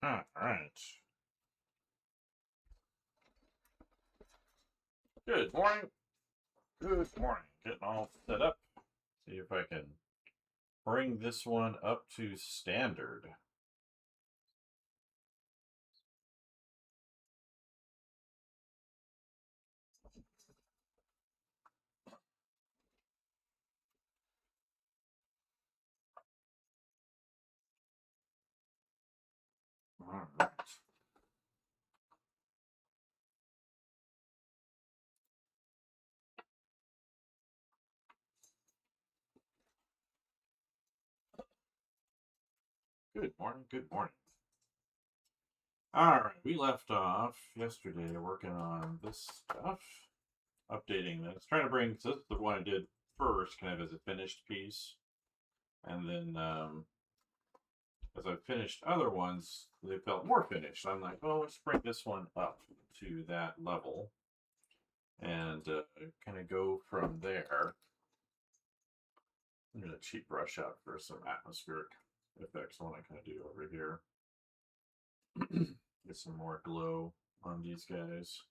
All right. Good morning. Good morning. Getting all set up. See if I can bring this one up to standard. All right. Good morning. Good morning. All right. We left off yesterday working on this stuff, updating this, trying to bring. So this is the one I did first, kind of as a finished piece, and then as I finished other ones, they felt more finished. I'm like, oh, let's bring this one up to that level and kind of go from there. I'm going to cheap brush out for some atmospheric effects. I want to kind of do over here. Get some more glow on these guys.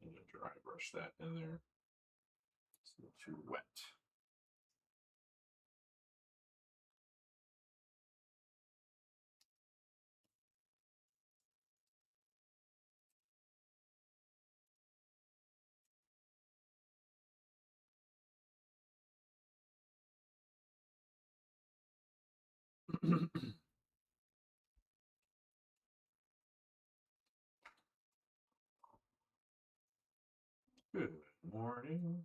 So I'm going to dry brush that in there. It's a little too wet. Good morning.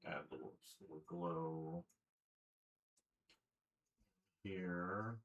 Add a little glow here.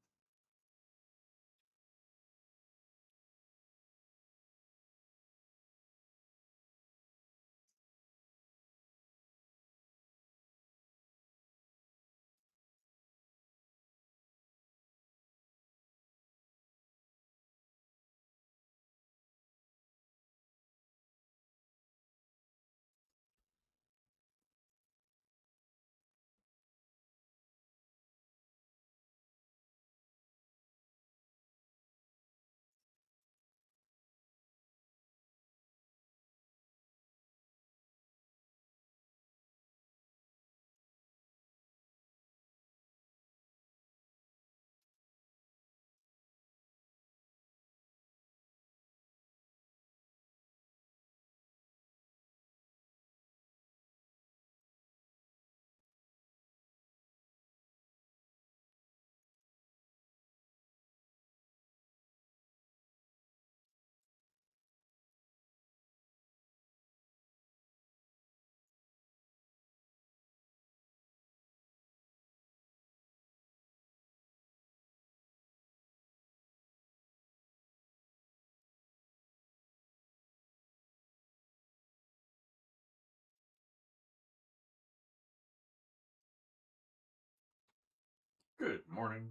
Good morning.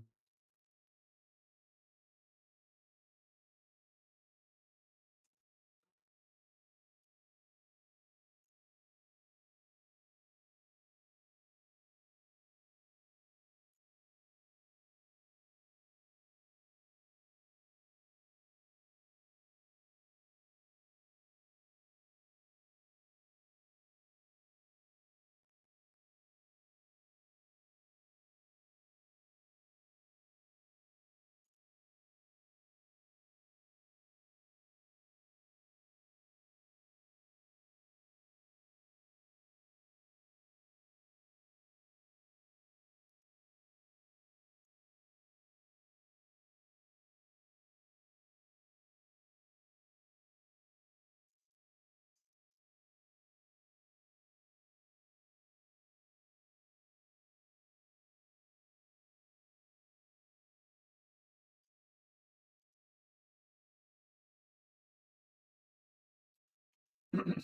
Good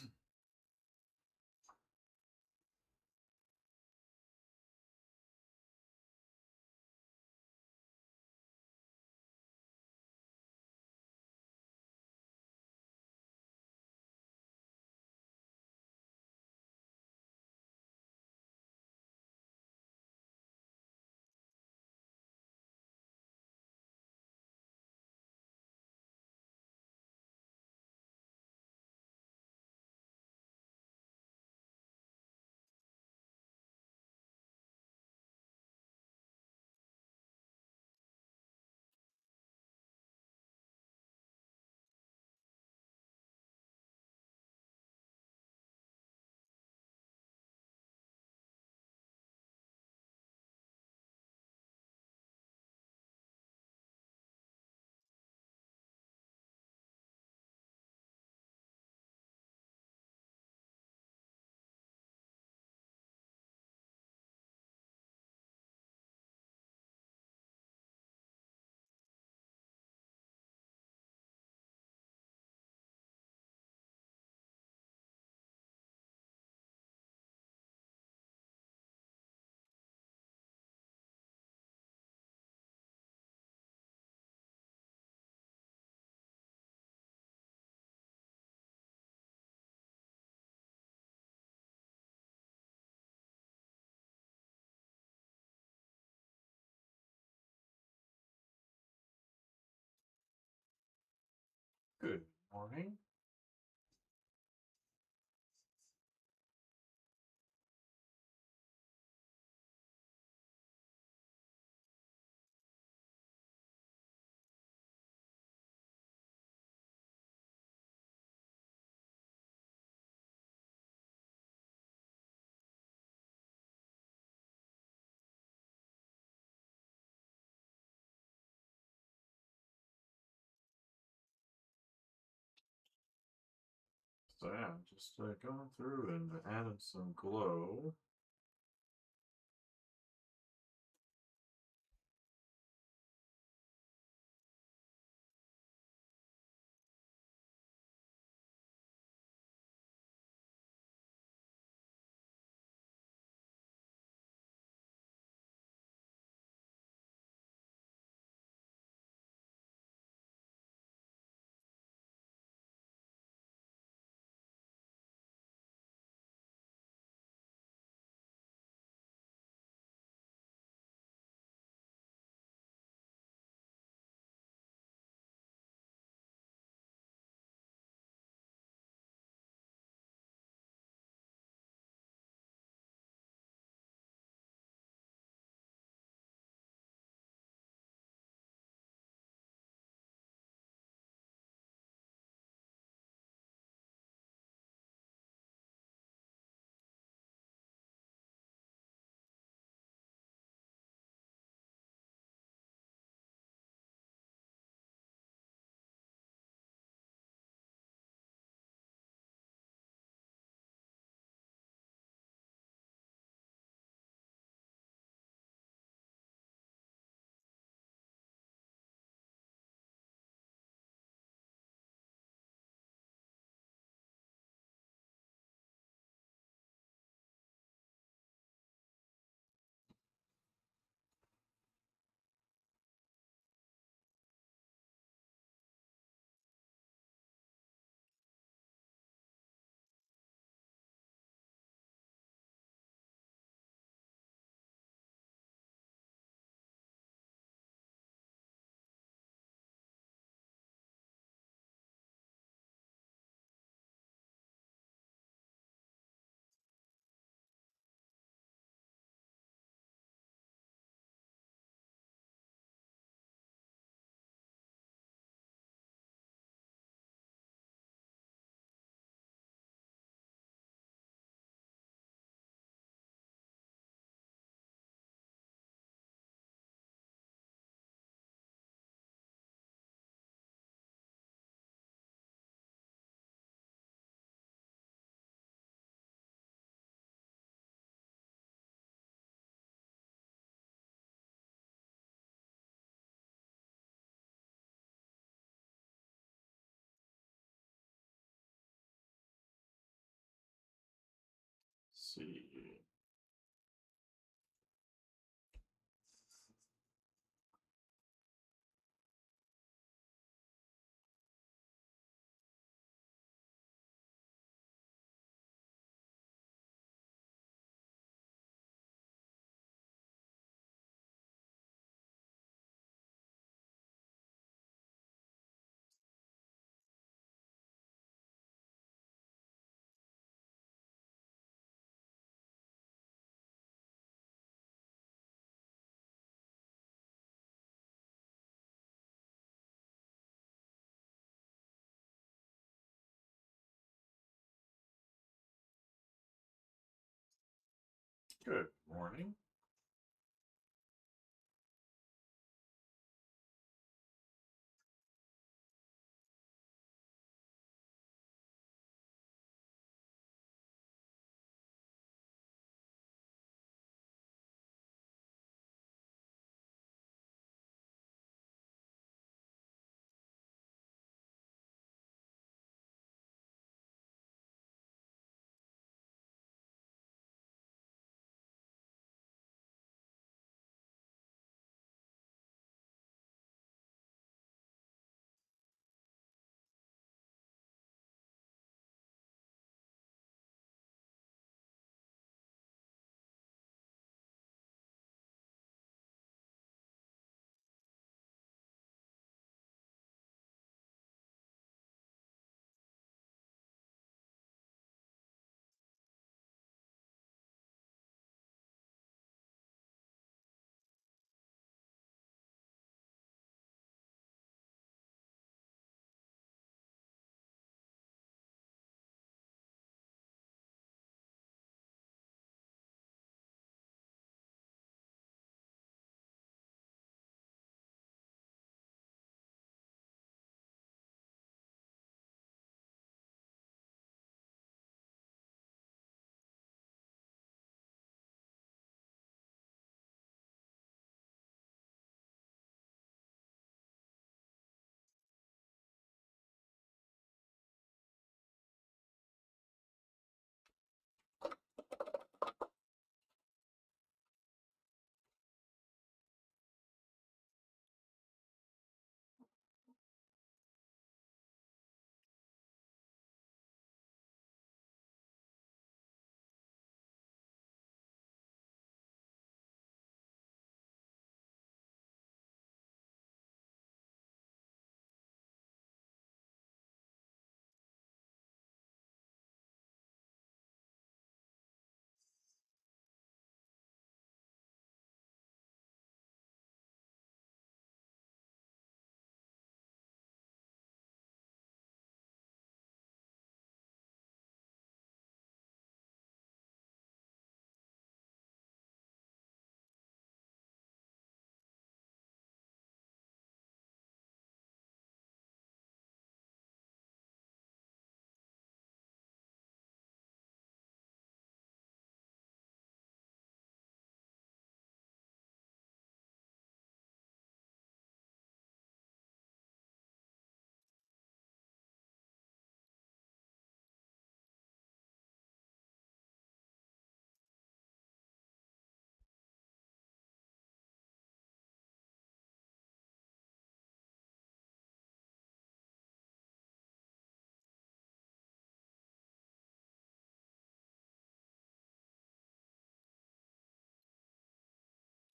morning. So yeah, just going through and adding some glow. see. Good morning.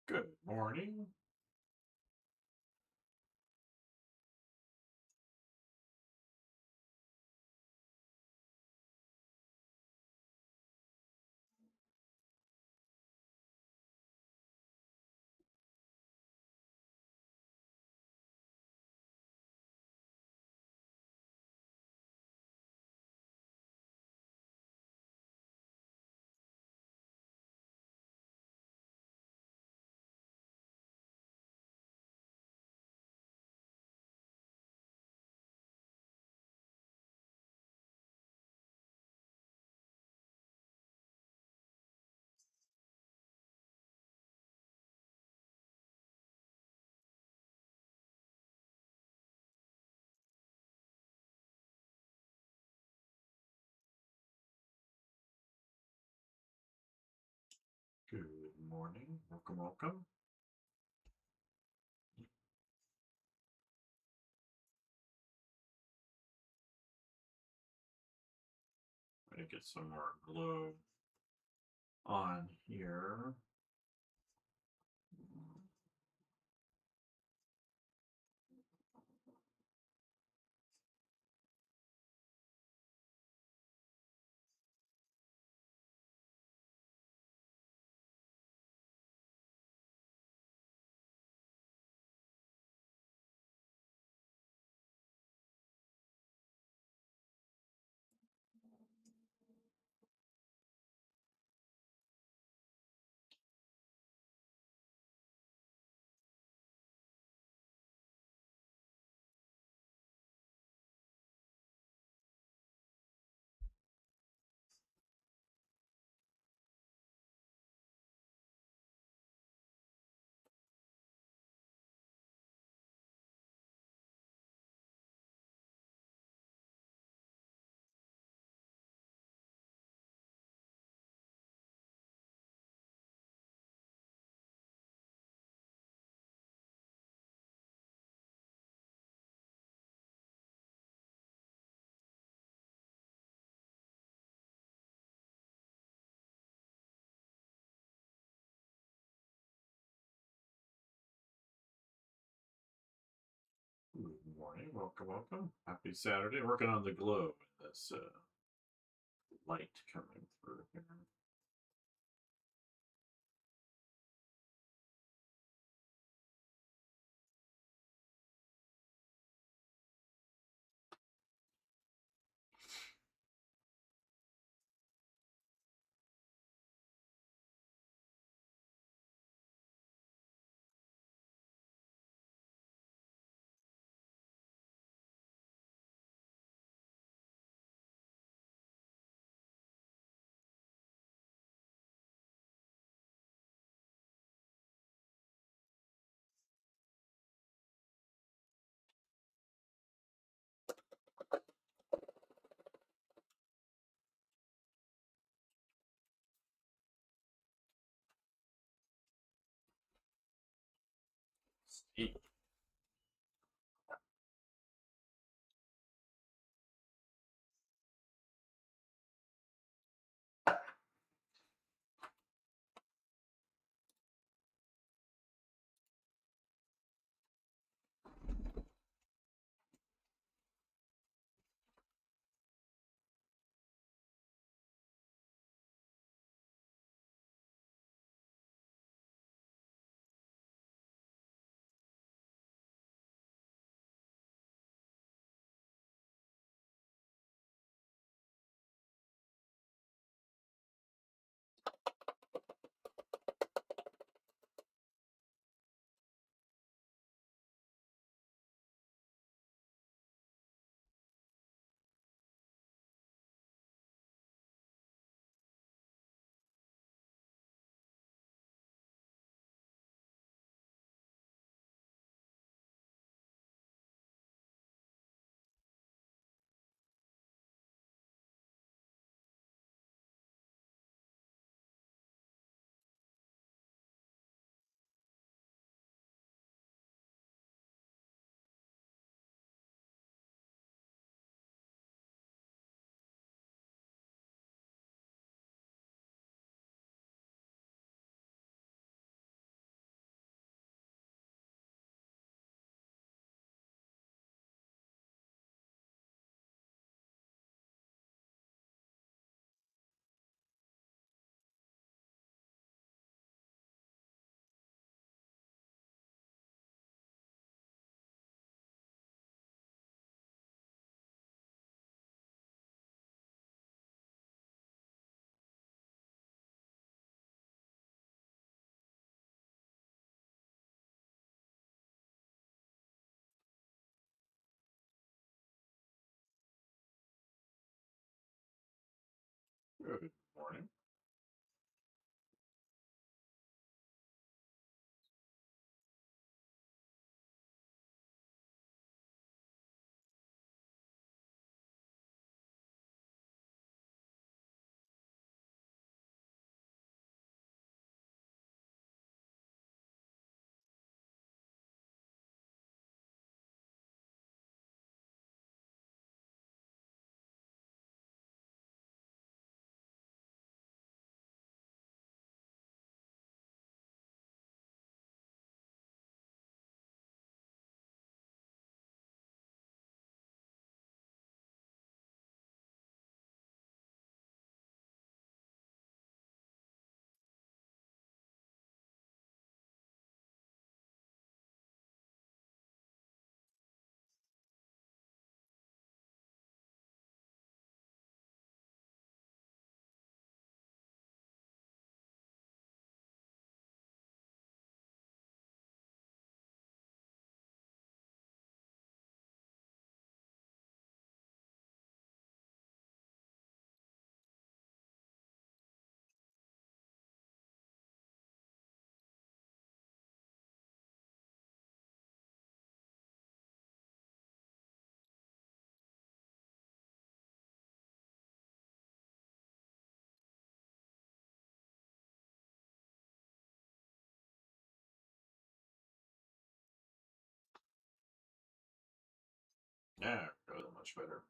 Good morning. morning. Welcome, welcome. Try to get some more glow on here. Good morning. Welcome, welcome. Happy Saturday. Working on the glow in this light coming through here. Steve. Yeah, really much better.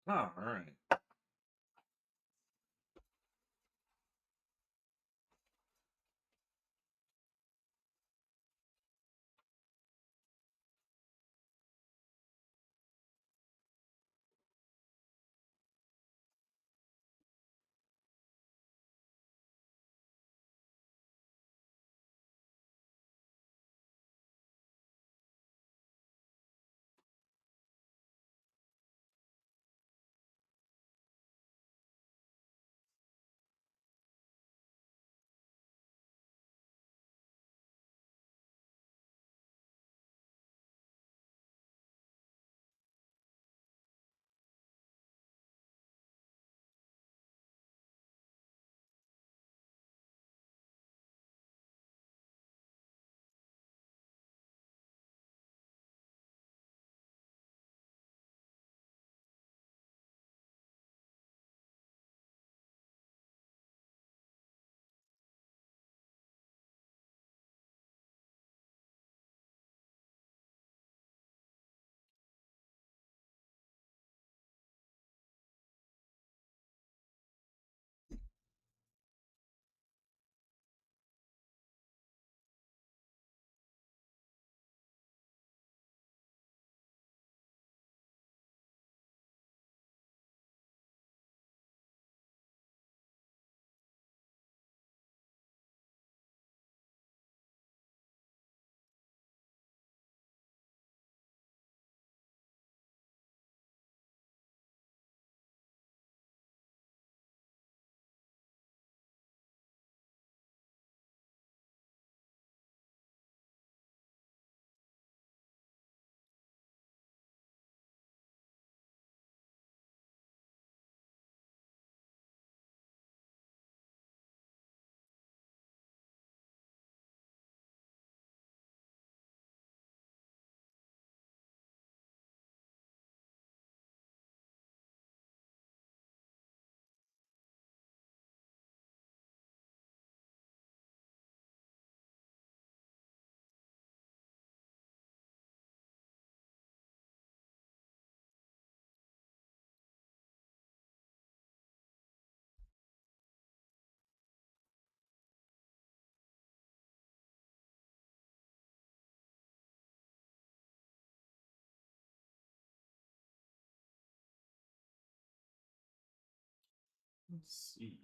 Oh, all right. Let's see.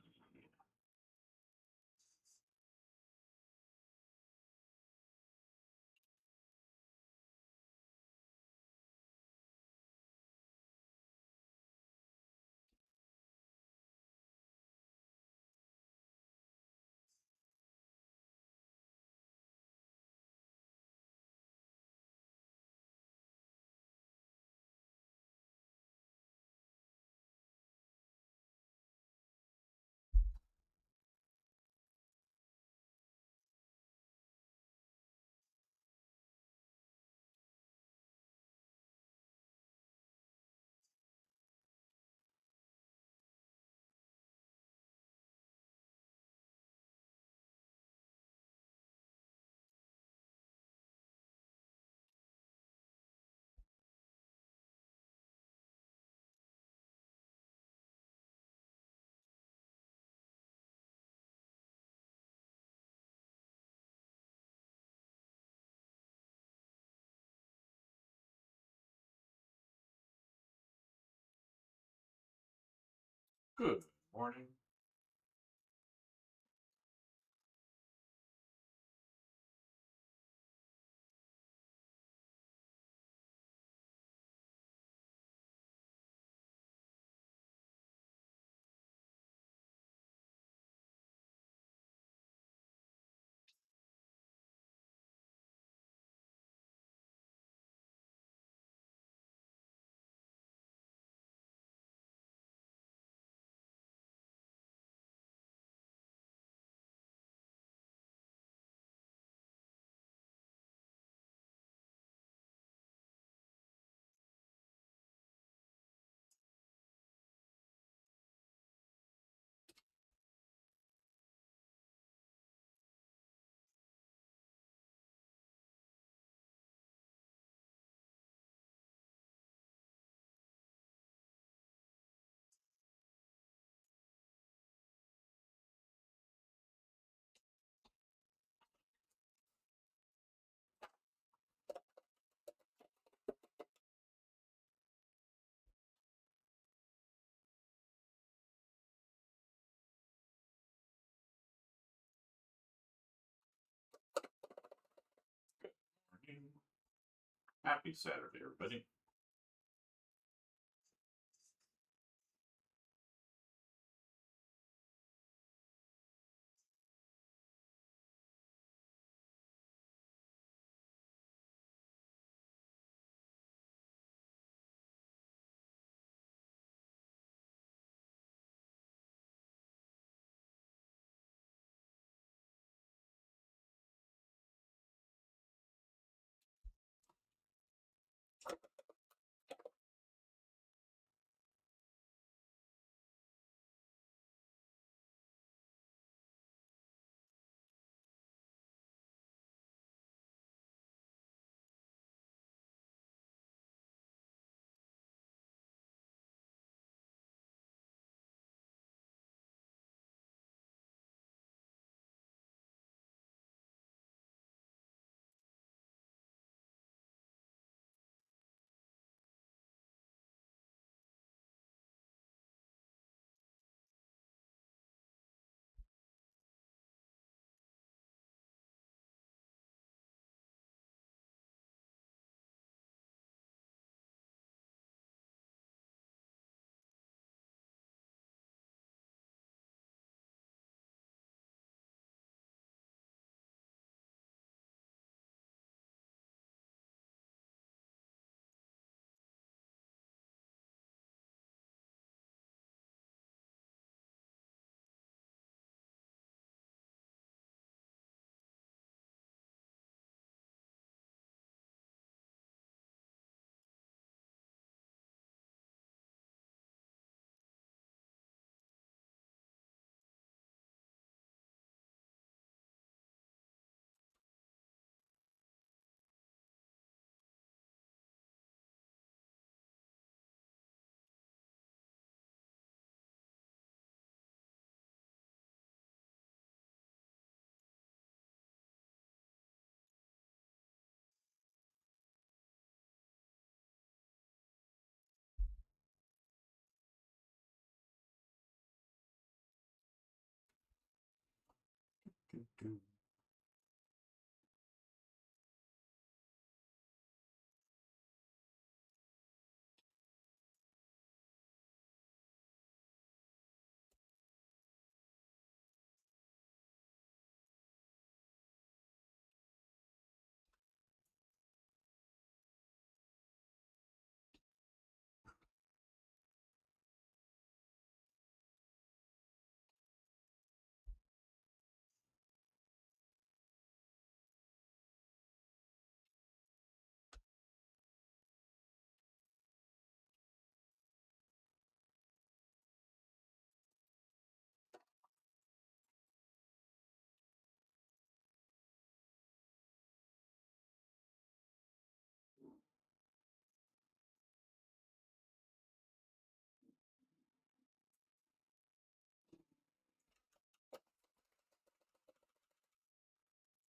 Good morning. Morning. Happy Saturday, everybody.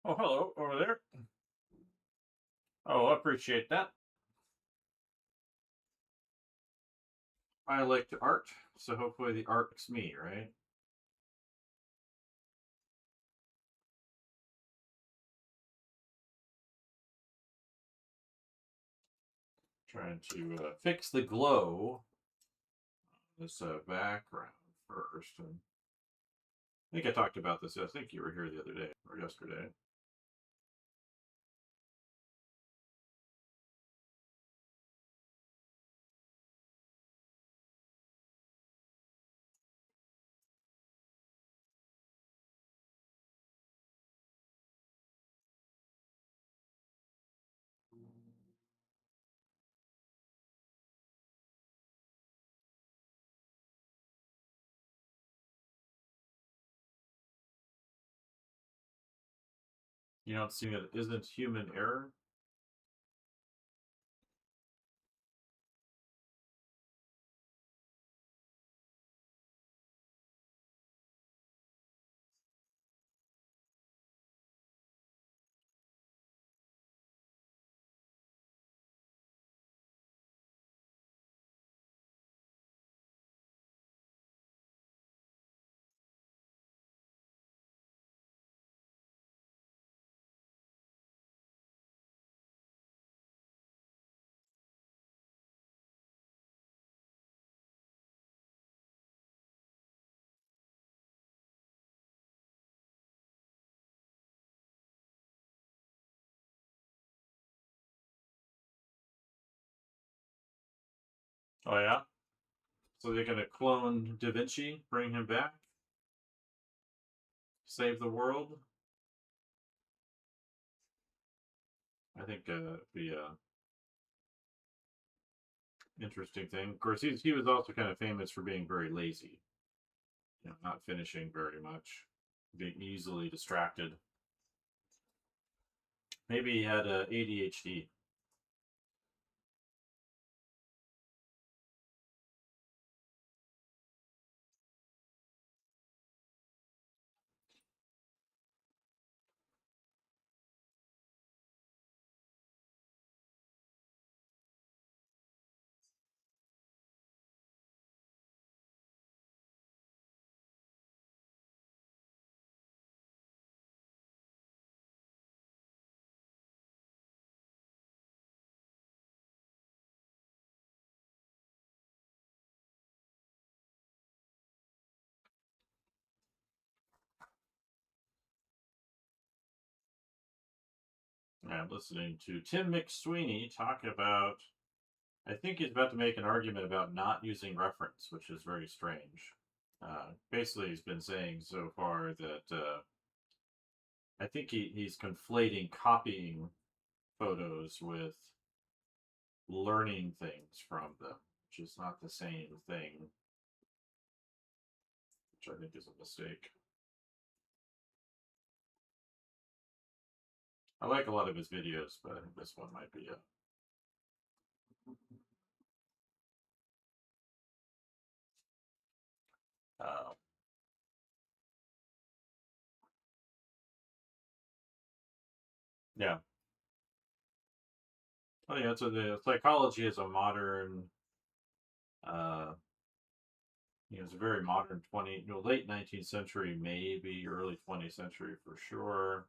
Oh, hello over there. Oh, I appreciate that. I like to art, so hopefully the art's me, right? Trying to fix the glow on this background first. And I think I talked about this. I think you were here the other day or yesterday. You don't see it isn't human error. Oh yeah. So they're gonna clone Da Vinci, bring him back, save the world. I think it'd be a interesting thing. Of course, he was also kind of famous for being very lazy, not finishing very much, being easily distracted. Maybe he had ADHD. I'm listening to Tim McSweeney talk about. I think he's about to make an argument about not using reference, which is very strange. Basically, he's been saying so far that I think he's conflating copying photos with learning things from them, which is not the same thing, which I think is a mistake. I like a lot of his videos, but I think this one might be a. Uh, yeah. Oh yeah, so the psychology is a modern uh, it's a very modern late 19th century, maybe early 20th century for sure.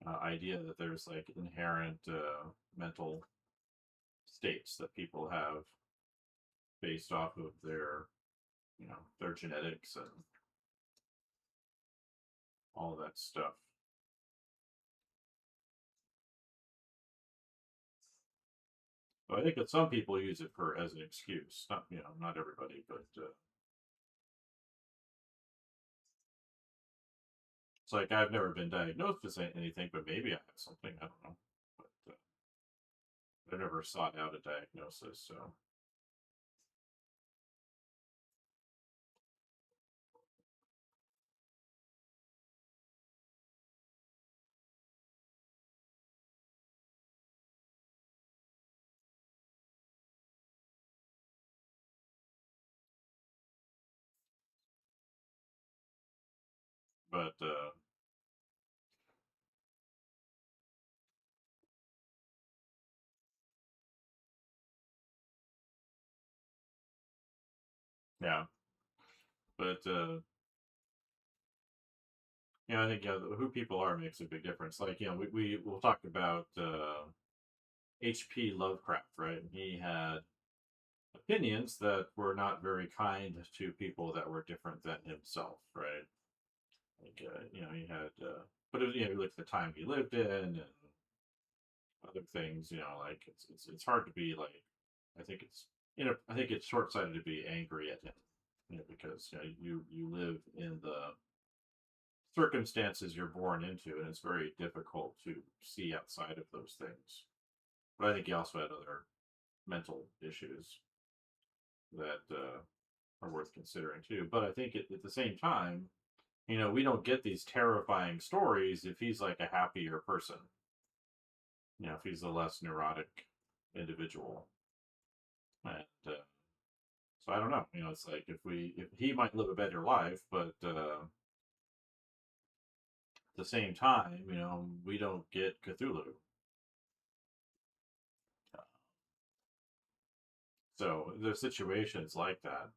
Idea that there's like inherent mental states that people have based off of their genetics and all of that stuff. So I think that some people use it for as an excuse. Not everybody, but it's like I've never been diagnosed with anything, but maybe I have something. I don't know, but I never sought out a diagnosis. So, but Yeah, but I think who people are makes a big difference. Like we'll talk about H.P. Lovecraft, right? He had opinions that were not very kind to people that were different than himself, right? Like he had, but it was, he looked at the time he lived in and other things. Like it's hard to be like, I think it's I think it's short sighted to be angry at him, because you live in the circumstances you're born into, and it's very difficult to see outside of those things. But I think he also had other mental issues that are worth considering too. But I think at the same time, we don't get these terrifying stories if he's like a happier person. If he's a less neurotic individual, and so I don't know. It's like if he might live a better life, but at the same time, we don't get Cthulhu. So there's situations like that.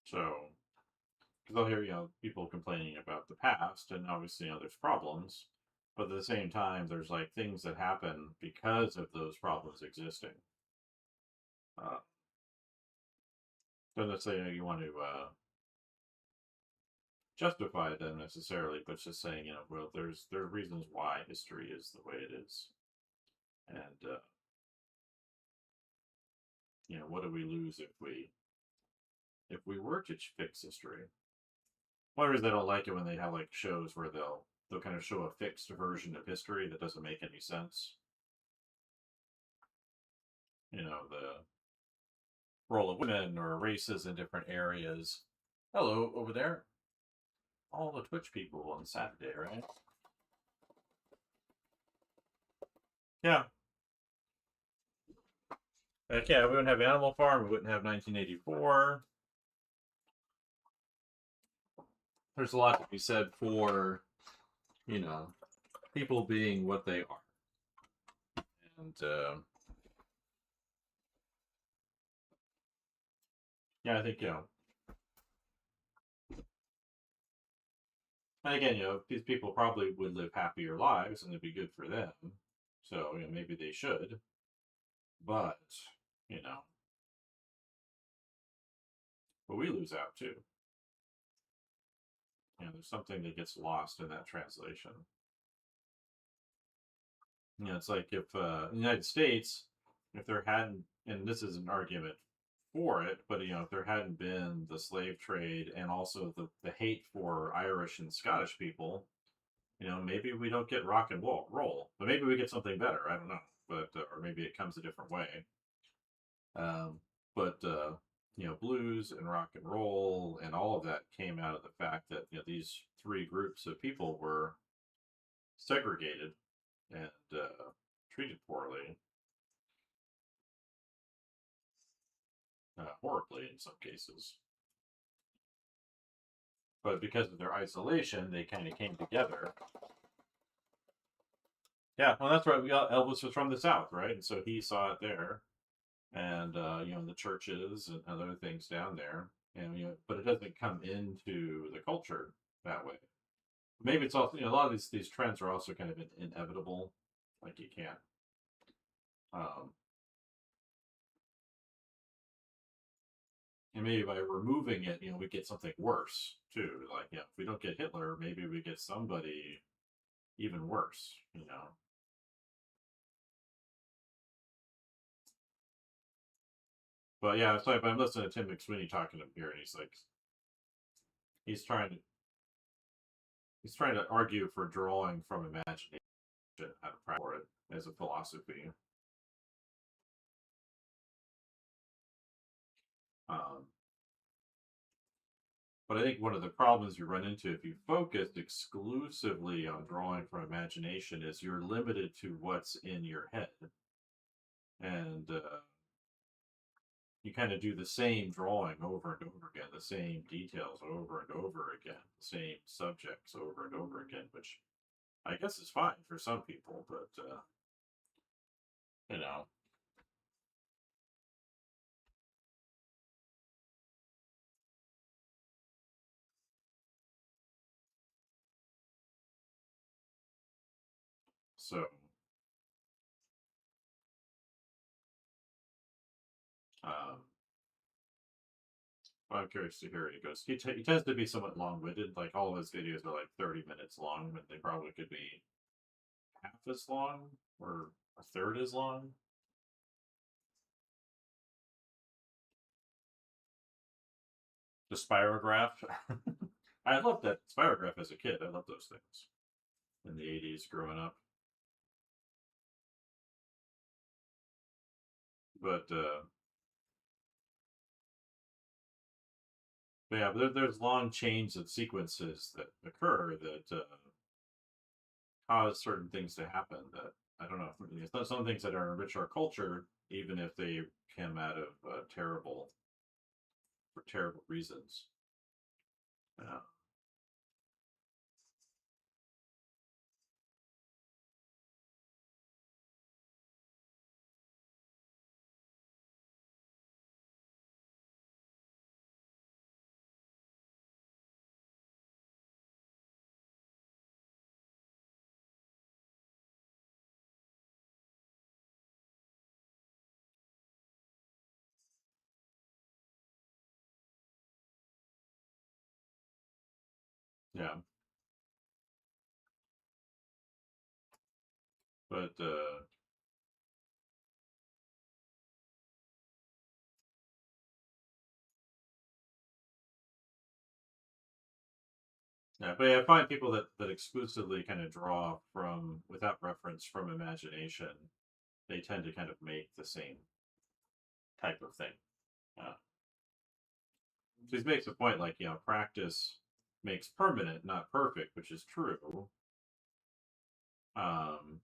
So because I'll hear people complaining about the past, and obviously there's problems, but at the same time there's like things that happen because of those problems existing. Uh, doesn't say you want to justify them necessarily, but just saying well there are reasons why history is the way it is, and what do we lose if we were to fix history? One reason I don't like it when they have like shows where they'll kind of show a fixed version of history that doesn't make any sense. The role of women or races in different areas. Hello, over there. All the Twitch people on Saturday, right? Yeah. Heck yeah, we wouldn't have Animal Farm, we wouldn't have 1984. There's a lot to be said for, people being what they are. And, yeah, I think, and again, these people probably would live happier lives and it'd be good for them. So, maybe they should. But, you know, but we lose out too. There's something that gets lost in that translation. It's like if in the United States, if there hadn't, and this is an argument for it, but if there hadn't been the slave trade and also the hate for Irish and Scottish people, maybe we don't get rock and roll, but maybe we get something better. I don't know, but or maybe it comes a different way. But blues and rock and roll and all of that came out of the fact that these three groups of people were segregated and treated poorly, horribly in some cases. But because of their isolation, they kind of came together. Yeah, well, that's right. Elvis was from the South, right? And so he saw it there, and the churches and other things down there, and but it doesn't come into the culture that way. Maybe it's also a lot of these trends are also kind of inevitable. Like you can't. Um, and maybe by removing it, we get something worse too. Like, if we don't get Hitler, maybe we get somebody even worse. But yeah, it's like I'm listening to Tim McSweeney talking to him here, and he's like, he's trying to he's trying to argue for drawing from imagination how to practice for it as a philosophy. Um, but I think one of the problems you run into if you focus exclusively on drawing from imagination is you're limited to what's in your head. And you kind of do the same drawing over and over again, the same details over and over again, the same subjects over and over again, which I guess is fine for some people, but you know, so um, I'm curious to hear it goes. He tends to be somewhat long-winded. Like all of his videos are like 30 minutes long, but they probably could be half as long or a third as long. The spirograph. I loved that spirograph as a kid. I loved those things in the 80s growing up. But yeah, there's long chains of sequences that occur that cause certain things to happen that I don't know. It's not some things that are enrich our culture, even if they come out of for terrible reasons. Uh, yeah, but yeah, but yeah, I find people that exclusively kind of draw from without reference from imagination. They tend to kind of make the same type of thing. Uh, so he makes a point like practice makes permanent, not perfect, which is true. Um,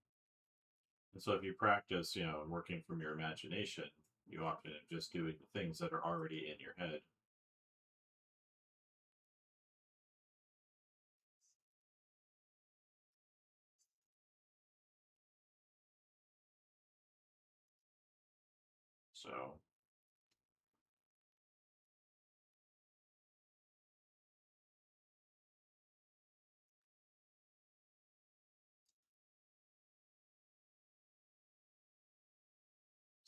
and so if you practice, working from your imagination, you often are just doing the things that are already in your head. So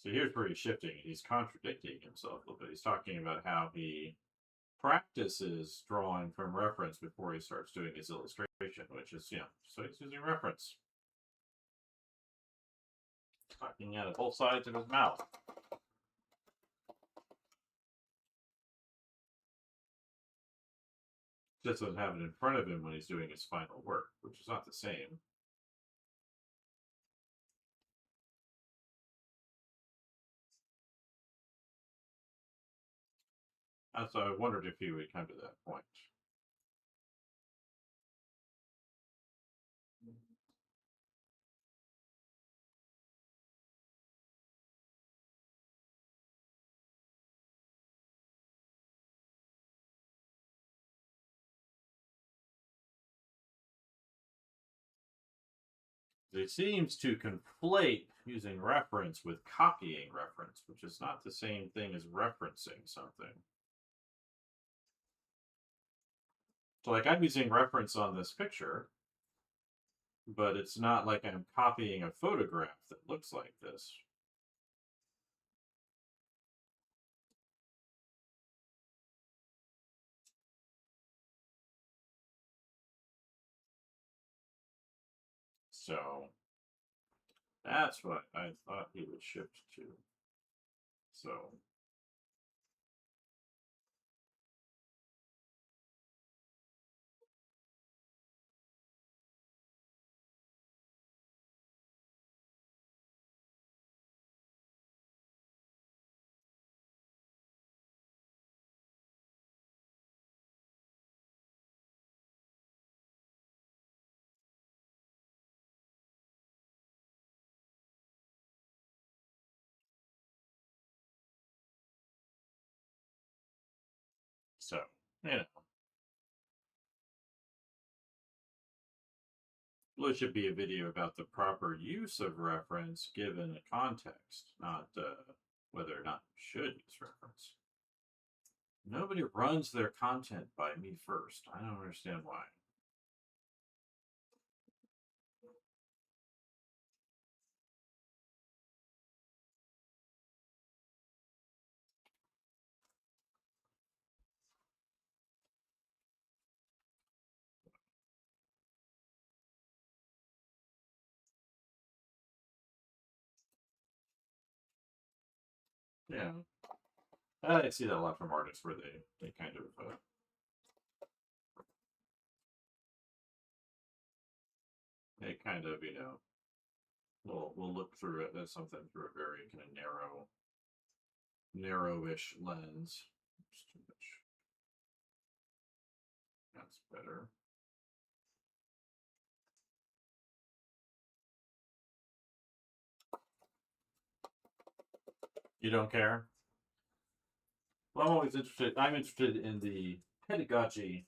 so here's where he's shifting. He's contradicting himself a little bit. He's talking about how he practices drawing from reference before he starts doing his illustration, which is, so he's using reference. He's talking out of both sides of his mouth. Just doesn't have it in front of him when he's doing his final work, which is not the same. So I wondered if he would come to that point. He seems to conflate using reference with copying reference, which is not the same thing as referencing something. So, like, I'm using reference on this picture, but it's not like I'm copying a photograph that looks like this. So, that's what I thought he would shift to. So, So, you know, well, it should be a video about the proper use of reference given a context, not whether or not you should use reference. Nobody runs their content by me first. I don't understand why. Yeah, I see that a lot from artists where they kind of will look through it as something through a very kind of narrowish lens. It's too much. That's better. You don't care? Well, I'm always interested. I'm interested in the pedagogy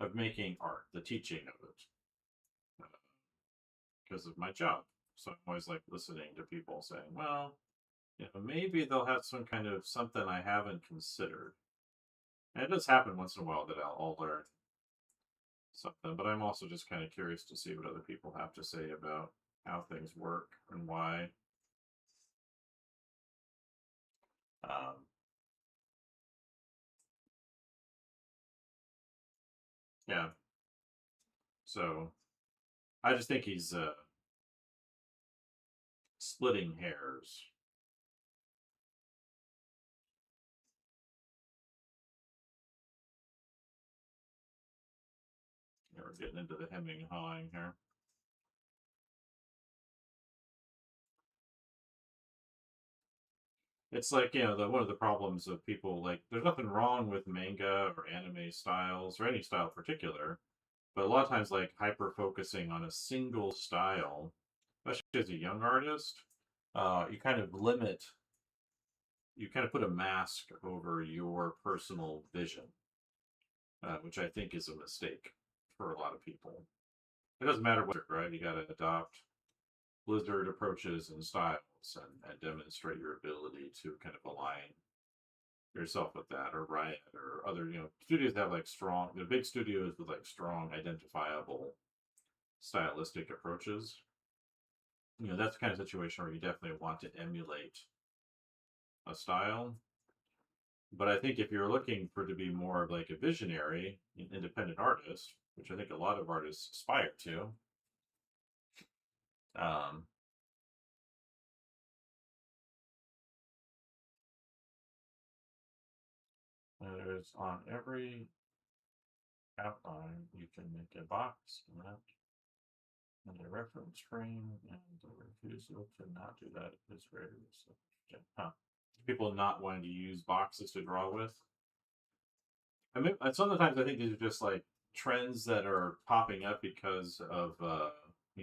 of making art, the teaching of it, because of my job. So I'm always like listening to people saying, well, maybe they'll have some kind of something I haven't considered. And it does happen once in a while that I'll learn something, but I'm also just kind of curious to see what other people have to say about how things work and why. Um, yeah. So I just think he's splitting hairs. We're getting into the hemming and hawing here. It's like, one of the problems of people, like, there's nothing wrong with manga or anime styles or any style in particular, but a lot of times, like, hyper focusing on a single style, especially as a young artist, you kind of put a mask over your personal vision, which I think is a mistake for a lot of people. It doesn't matter what, right? You got to adopt Blizzard approaches and styles and demonstrate your ability to kind of align yourself with that, or Riot or other, studios that have like the big studios with like strong identifiable stylistic approaches. That's the kind of situation where you definitely want to emulate a style. But I think if you're looking for to be more of like a visionary, independent artist, which I think a lot of artists aspire to, um, there's on every outline you can make a box and a reference frame, and the refusal to not do that is very so, huh. People not wanting to use boxes to draw with. I mean, sometimes I think these are just like trends that are popping up because of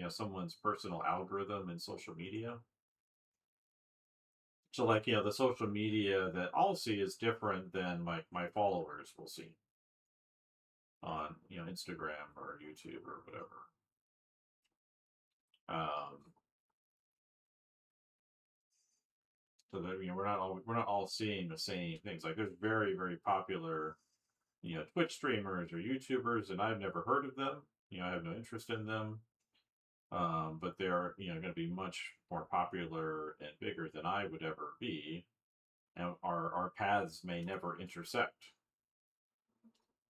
someone's personal algorithm in social media. So like the social media that I'll see is different than my followers will see on Instagram or YouTube or whatever. Um, so that we're not all seeing the same things. Like there's very very popular Twitch streamers or YouTubers, and I've never heard of them. I have no interest in them. But they're going to be much more popular and bigger than I would ever be, and our paths may never intersect.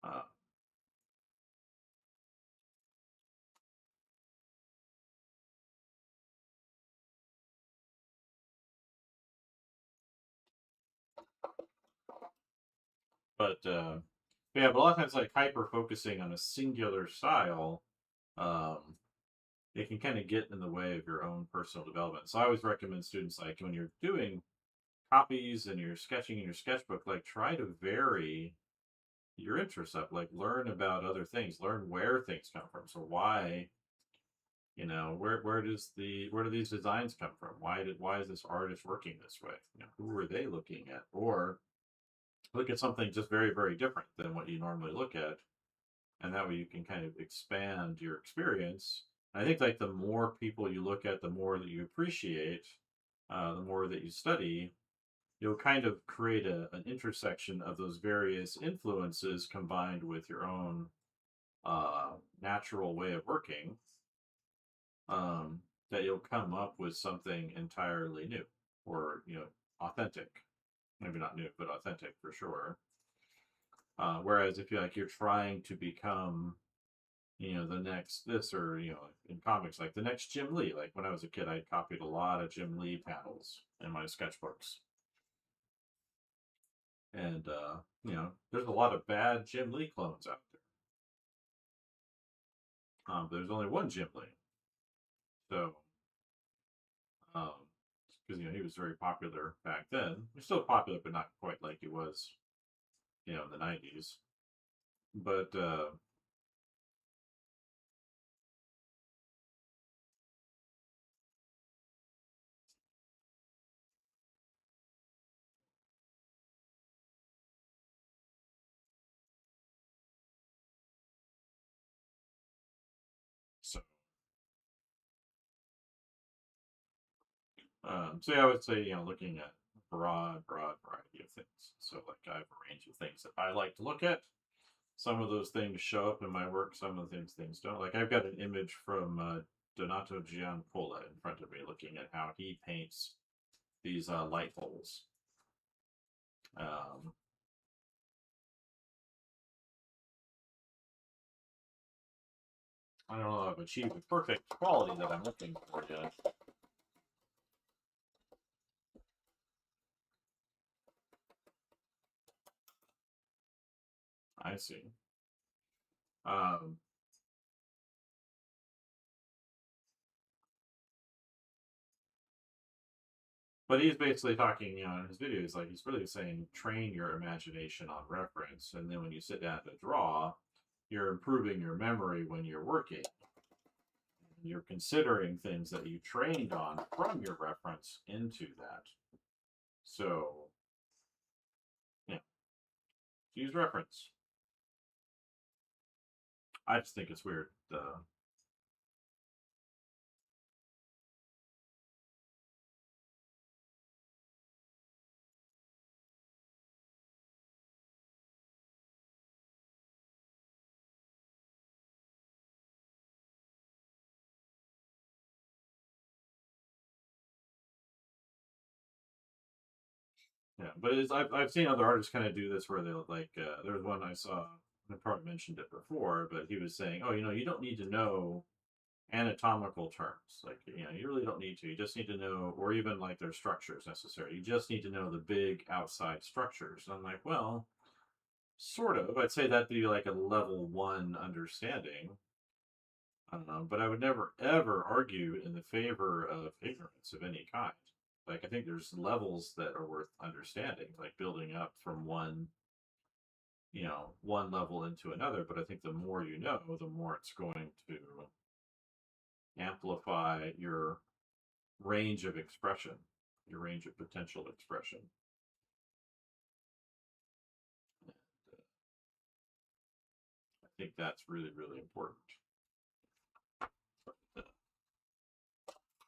Uh, but yeah, but a lot of times like hyper focusing on a singular style, um, it can kind of get in the way of your own personal development. So I always recommend students, like when you're doing copies and you're sketching in your sketchbook, like try to vary your interests up, like learn about other things, learn where things come from. So why, where do these designs come from? Why is this artist working this way? Who are they looking at? Or look at something just very, very different than what you normally look at. And that way you can kind of expand your experience. I think like the more people you look at, the more that you appreciate, the more that you study, you'll kind of create an intersection of those various influences combined with your own natural way of working, um, that you'll come up with something entirely new or authentic. Maybe not new, but authentic for sure. Whereas if you're trying to become the next this, or in comics like the next Jim Lee. Like when I was a kid, I copied a lot of Jim Lee panels in my sketchbooks, and there's a lot of bad Jim Lee clones out there. There's only one Jim Lee, so because he was very popular back then. He's still popular, but not quite like he was in the '90s. But so so yeah, I would say looking at broad variety of things. So like I have a range of things that I like to look at. Some of those things show up in my work. Some of the things don't. Like I've got an image from Donato Giancola in front of me, looking at how he paints these light poles. I don't know if I've achieved the perfect quality that I'm looking for yet. I see. But he's basically talking, in his videos, like he's really saying, train your imagination on reference, and then when you sit down to draw, you're improving your memory when you're working. You're considering things that you trained on from your reference into that. So, yeah, use reference. I just think it's weird. Yeah, but I've seen other artists kind of do this where they'll like there was one I saw. I probably mentioned it before, but he was saying, "Oh, you don't need to know anatomical terms. Like you really don't need to. You just need to know, or even like their structures necessary. You just need to know the big outside structures." And I'm like, well, sort of. I'd say that'd be like a level 1 understanding. But I would never ever argue in the favor of ignorance of any kind. Like I think there's levels that are worth understanding, like building up from one level into another. But I think the more you know, the more it's going to amplify your range of expression, your range of potential expression. And, I think that's really, really important.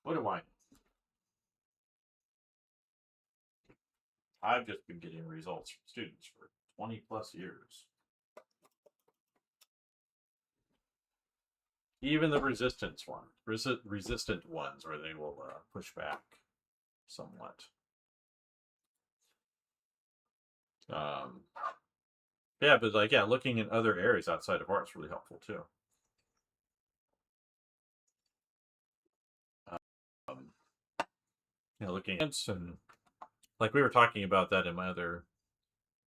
What do I? I've just been getting results from students for 20 plus years. Even the resistance one, resistant ones, where they will push back somewhat. Yeah, but like looking in other areas outside of art is really helpful too. Looking at and like we were talking about that in my other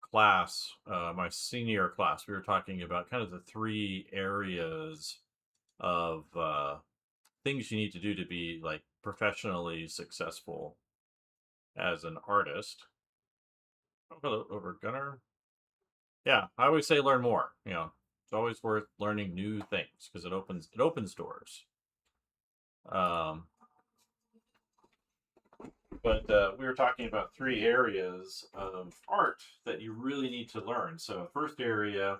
class, my senior class, we were talking about kind of the 3 areas of things you need to do to be like professionally successful as an artist. Over Gunner. Yeah, I always say learn more. It's always worth learning new things because it opens doors. But But we were talking about 3 areas of art that you really need to learn. So first area,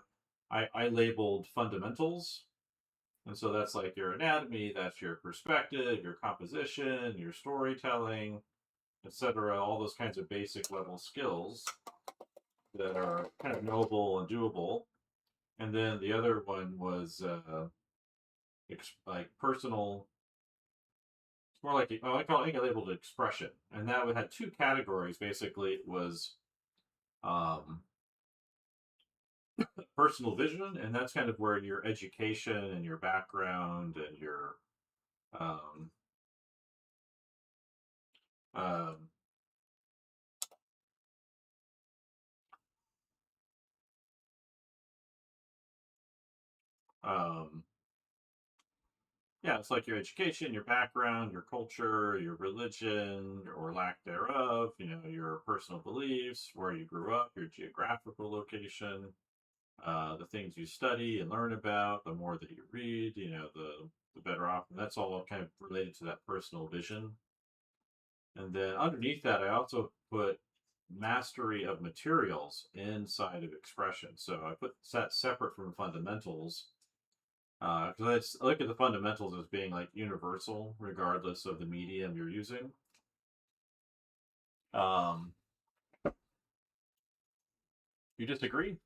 I labeled fundamentals. And so that's like your anatomy, that's your perspective, your composition, your storytelling, etc. All those kinds of basic level skills that are kind of knowable and doable. And then the other one was like personal. It's more like I think I labeled it expression, and that had 2 categories. Basically, it was um, personal vision, and that's kind of where your education and your background and your um, um, um, yeah, it's like your education, your background, your culture, your religion or lack thereof, your personal beliefs, where you grew up, your geographical location, the things you study and learn about, the more that you read, the better off. And that's all kind of related to that personal vision. And then underneath that, I also put mastery of materials inside of expression. So I put that separate from fundamentals because I look at the fundamentals as being like universal, regardless of the medium you're using. Um, you disagree?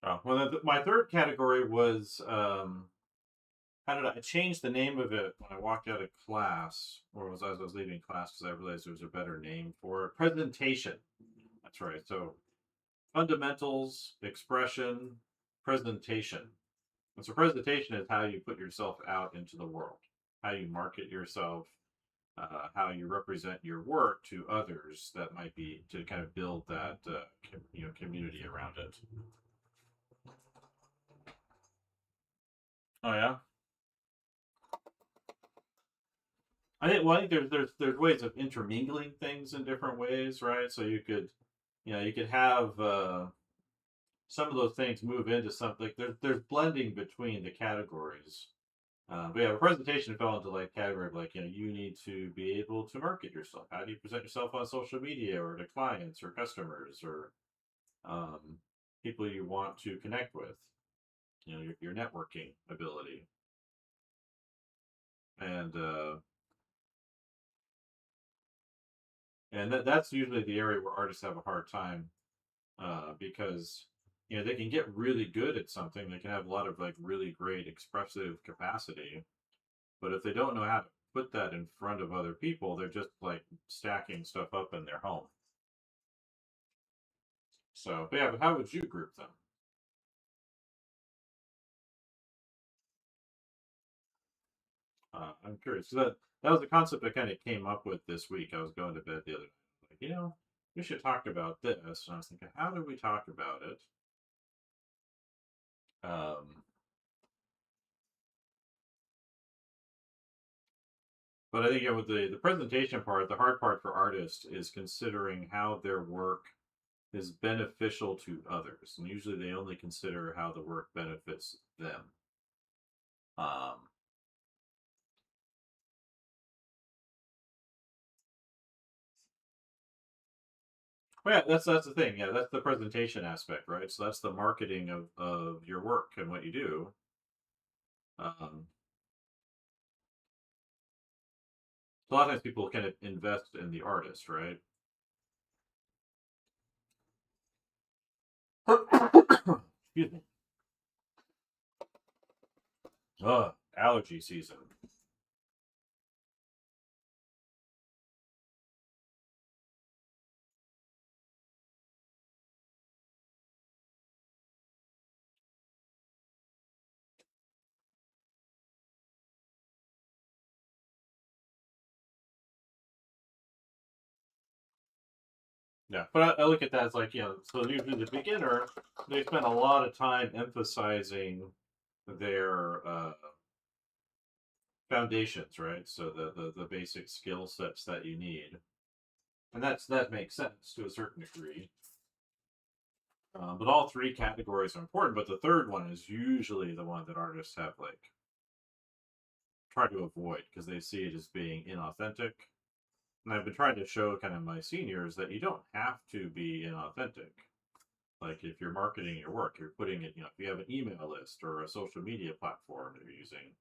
Oh, well, my third category was how did I changed the name of it when I walked out of class, or was as I was leaving class because I realized there was a better name for it. Presentation. That's right. So fundamentals, expression, presentation. And so presentation is how you put yourself out into the world, how you market yourself, how you represent your work to others that might be to kind of build that community around it. Oh yeah. I think there's ways of intermingling things in different ways, right? So you could have some of those things move into something. Like there's blending between the categories. But yeah, a presentation fell into like category of like you need to be able to market yourself. How do you present yourself on social media or to clients or customers or um, people you want to connect with? Your networking ability, and that's usually the area where artists have a hard time because they can get really good at something. They can have a lot of like really great expressive capacity, but if they don't know how to put that in front of other people, they're just like stacking stuff up in their home. So, but yeah, but how would you group them? I'm curious. So that was a concept I kind of came up with this week. I was going to bed the other night, like we should talk about this, and I was thinking, how do we talk about it? Um, but I think with the presentation part, the hard part for artists is considering how their work is beneficial to others, and usually they only consider how the work benefits them. Um, well, yeah, that's the thing. Yeah, that's the presentation aspect, right? So that's the marketing of your work and what you do. Um, so a lot of times people kind of invest in the artist, right? Excuse me. Allergy season. Yeah, but I look at that as like so usually the beginner they spend a lot of time emphasizing their foundations, right? So the basic skill sets that you need, and that makes sense to a certain degree. But all three categories are important, but the third one is usually the one that artists have like try to avoid because they see it as being inauthentic. And I've been trying to show kind of my seniors that you don't have to be inauthentic. Like if you're marketing your work, you're putting it, if you have an email list or a social media platform that you're using,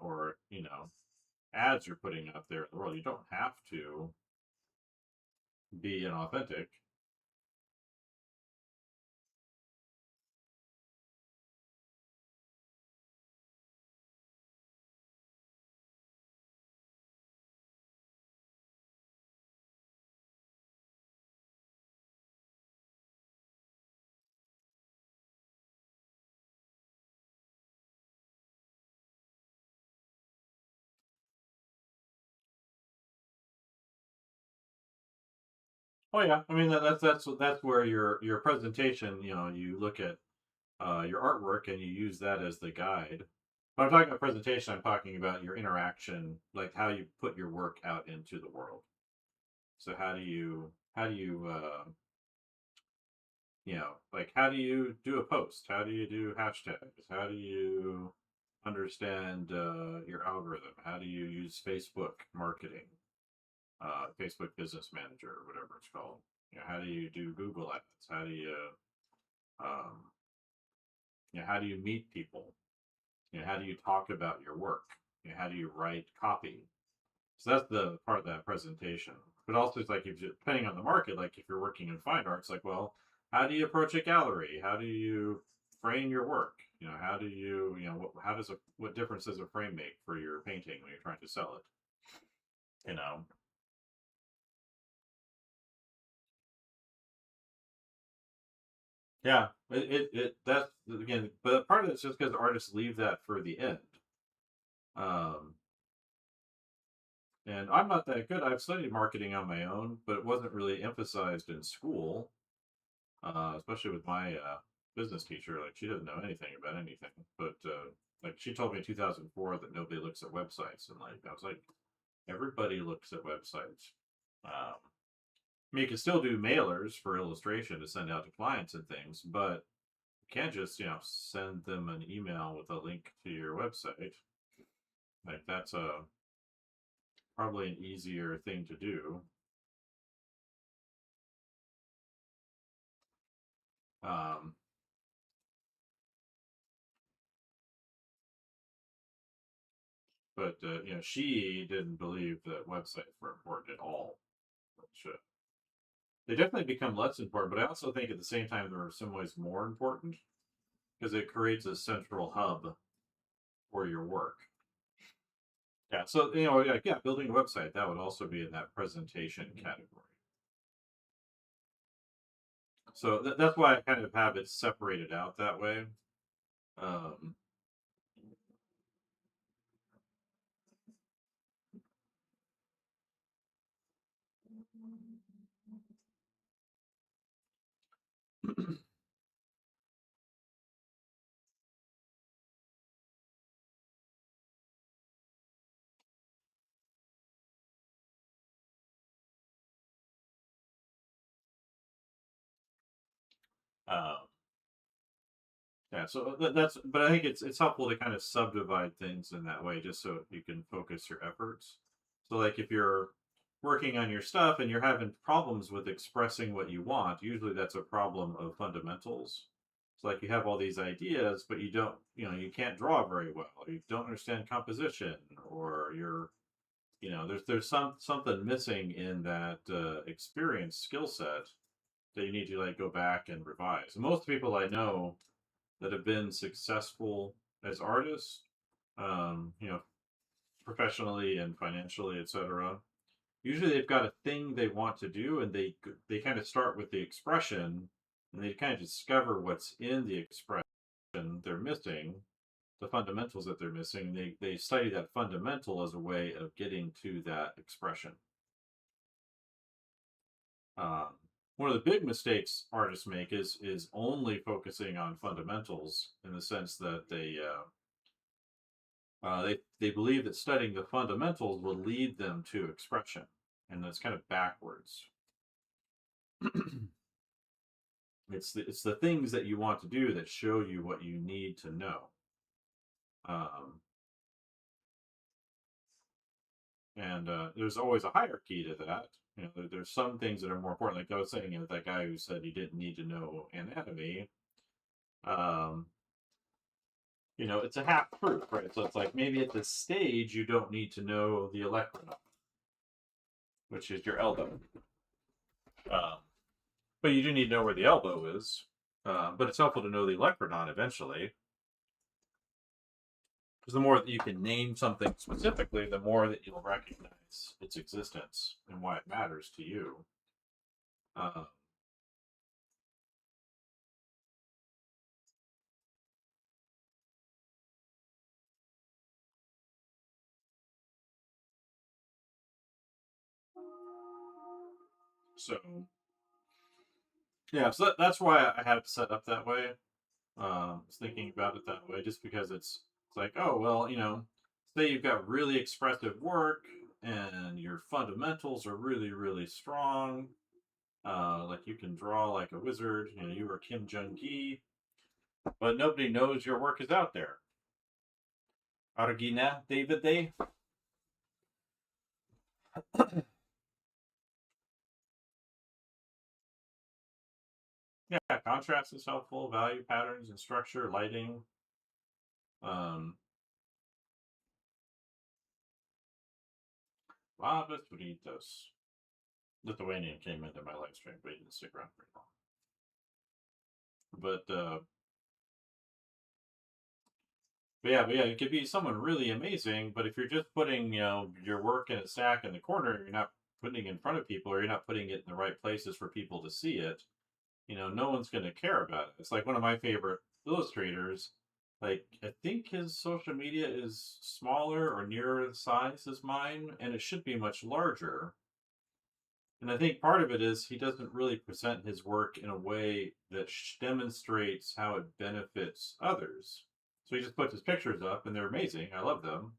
or, ads you're putting out there in the world, you don't have to be inauthentic. Oh yeah, I mean that's where your presentation, you look at your artwork and you use that as the guide. When I'm talking about presentation, I'm talking about your interaction, like how you put your work out into the world. So like how do you do a post? How do you do hashtags? How do you understand your algorithm? How do you use Facebook marketing, Facebook Business Manager, or whatever it's called? How do you do Google Ads? Um, how do you meet people? How do you talk about your work? How do you write copy? So that's the part of that presentation. But also, it's like if you, depending on the market, like if you're working in fine arts, like, well, how do you approach a gallery? How do you frame your work? How do you, what difference does a frame make for your painting when you're trying to sell it? Yeah, that's again, but part of it's just because artists leave that for the end. Um, and I'm not that good. I've studied marketing on my own, but it wasn't really emphasized in school, especially with my business teacher. Like she doesn't know anything about anything, but like she told me in 2004 that nobody looks at websites, and like I was like, everybody looks at websites. I mean, you can still do mailers for illustration to send out to clients and things, but you can't just send them an email with a link to your website. Like that's probably an easier thing to do. Um, but she didn't believe that websites were important at all. Which they definitely become less important, but I also think at the same time they're in some ways more important because it creates a central hub for your work. Yeah, so yeah, building a website that would also be in that presentation category. So that's why I kind of have it separated out that way. Um, um, yeah, so but I think it's helpful to kind of subdivide things in that way, just so you can focus your efforts. So like if you're working on your stuff and you're having problems with expressing what you want, usually that's a problem of fundamentals. So like you have all these ideas, but you don't, you can't draw very well, or you don't understand composition, or there's something missing in that experience skill set that you need to like go back and revise. And most people I know that have been successful as artists, um, you know, professionally and financially, etc. Usually, they've got a thing they want to do, and they kind of start with the expression, and they kind of discover what's in the expression they're missing, the fundamentals that they're missing. They study that fundamental as a way of getting to that expression. Um, One of the big mistakes artists make is only focusing on fundamentals in the sense that they believe that studying the fundamentals will lead them to expression, and that's kind of backwards. It's the things that you want to do that show you what you need to know. And there's always a hierarchy to that. There's some things that are more important. Like I was saying, that guy who said he didn't need to know anatomy. Um, it's a half truth, right? So it's like maybe at this stage you don't need to know the electron, which is your elbow. But you do need to know where the elbow is. But it's helpful to know the electron eventually. Because the more that you can name something specifically, the more that you'll recognize its existence and why it matters to you. So, yeah, so that's why I have it set up that way. I was thinking about it that way, just because it's like, oh well, say you've got really expressive work and your fundamentals are really really strong. Like you can draw like a wizard. You were Kim Jong Gi, but nobody knows your work is out there. Argina David Day. Yeah, contrast is helpful. Value patterns and structure, lighting. Labas Bonitos. Lithuanian came into my live stream, but he didn't stick around very long. But yeah, it could be someone really amazing. But if you're just putting, your work in a stack in the corner, you're not putting it in front of people, or you're not putting it in the right places for people to see it. No one's going to care about it. It's like one of my favorite illustrators. Like I think his social media is smaller or nearer the size as mine, and it should be much larger. And I think part of it is he doesn't really present his work in a way that demonstrates how it benefits others. So he just puts his pictures up, and they're amazing. I love them.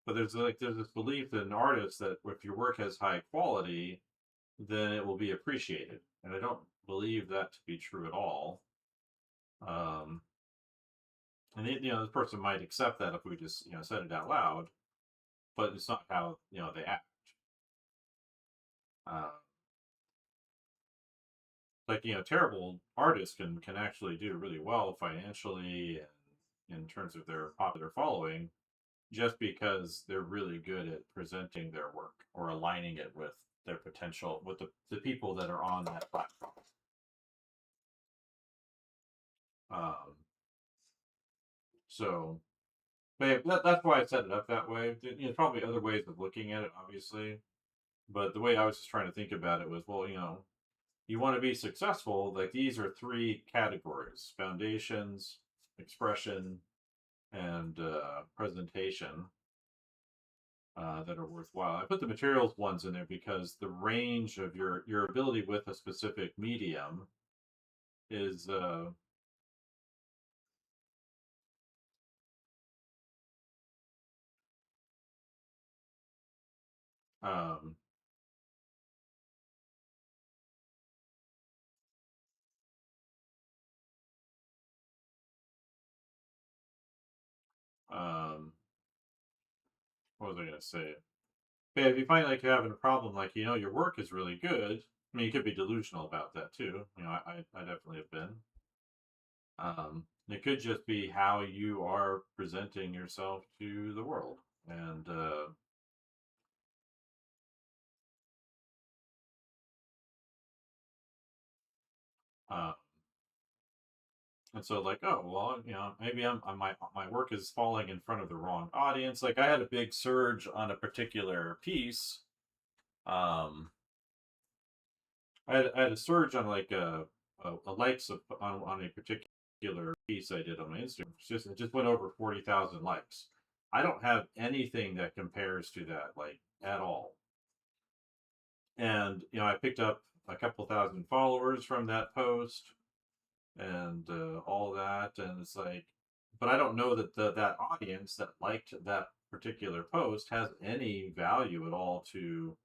But there's this belief in artists that if your work has high quality, then it will be appreciated, and I don't believe that to be true at all. Um, and this person might accept that if we just said it out loud, but it's not how they act. Uh, like terrible artists can actually do really well financially and in terms of their popular following, just because they're really good at presenting their work or aligning it with their potential with the people that are on that platform. Um, so, but yeah, that's why I set it up that way. There's probably other ways of looking at it, obviously, but the way I was just trying to think about it was, well, you want to be successful. Like these are three categories: foundations, expression, and presentation. That are worthwhile. I put the materials ones in there because the range of your ability with a specific medium is um, um, what was I going to say? But if you find like you're having a problem, like your work is really good. I mean, you could be delusional about that too. I definitely have been. It could just be how you are presenting yourself to the world, and uh, and so like, oh well, maybe my work is falling in front of the wrong audience. Like I had a big surge on a particular piece. Um, I had a surge on like a likes on a particular piece I did on my Instagram. It just went over 40,000 likes. I don't have anything that compares to that, like at all. And I picked up a couple thousand followers from that post and all that, and it's like, but I don't know that that audience that liked that particular post has any value at all to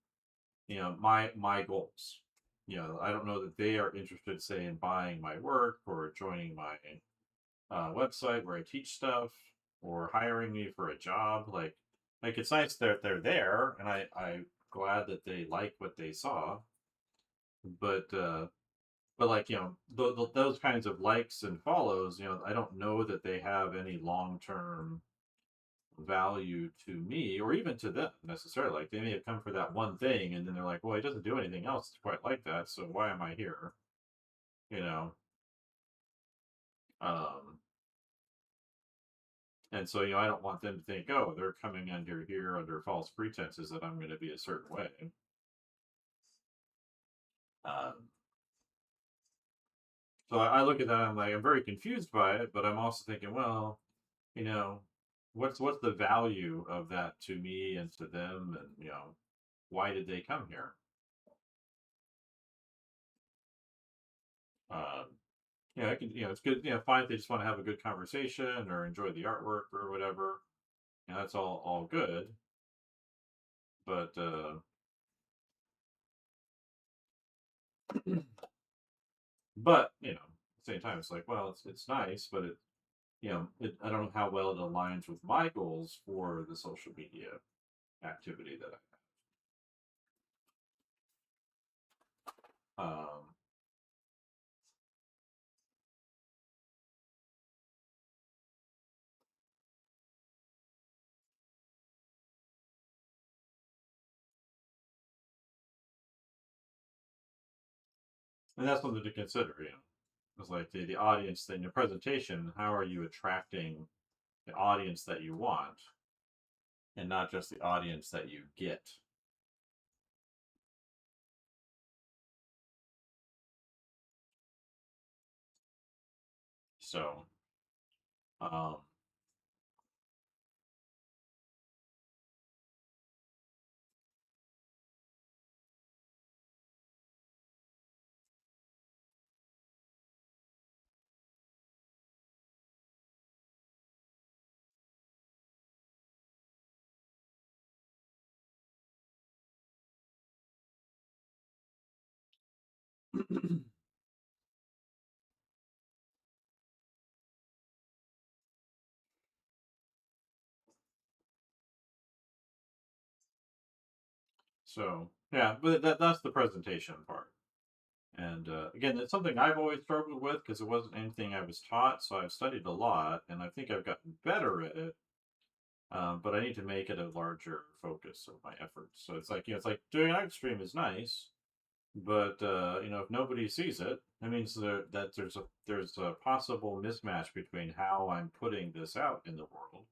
my goals. I don't know that they are interested, say, in buying my work or joining my website where I teach stuff or hiring me for a job. Like it's nice that they're there, and I'm glad that they like what they saw. But like those kinds of likes and follows, I don't know that they have any long term value to me or even to them necessarily. Like they may have come for that one thing, and then they're like, well, he doesn't do anything else quite like that, so why am I here? You know. Um, and so I don't want them to think, oh, they're coming under here under false pretenses that I'm going to be a certain way. Um, so I look at that, I'm like, I'm very confused by it, but I'm also thinking, well, you know, what's the value of that to me and to them, and why did they come here? Um, I can, it's good, fine if they just want to have a good conversation or enjoy the artwork or whatever. That's all good. But but at the same time, it's like, well, it's nice, but I don't know how well it aligns with my goals for the social media activity that I have. And that's something to consider. It's like the audience, then your presentation. How are you attracting the audience that you want, and not just the audience that you get? So, um, so yeah, but that's the presentation part. And again, it's something I've always struggled with because it wasn't anything I was taught. So I've studied a lot, and I think I've gotten better at it. But I need to make it a larger focus of my efforts. So it's like it's like doing an art stream is nice, but if nobody sees it, that means that there's a possible mismatch between how I'm putting this out in the world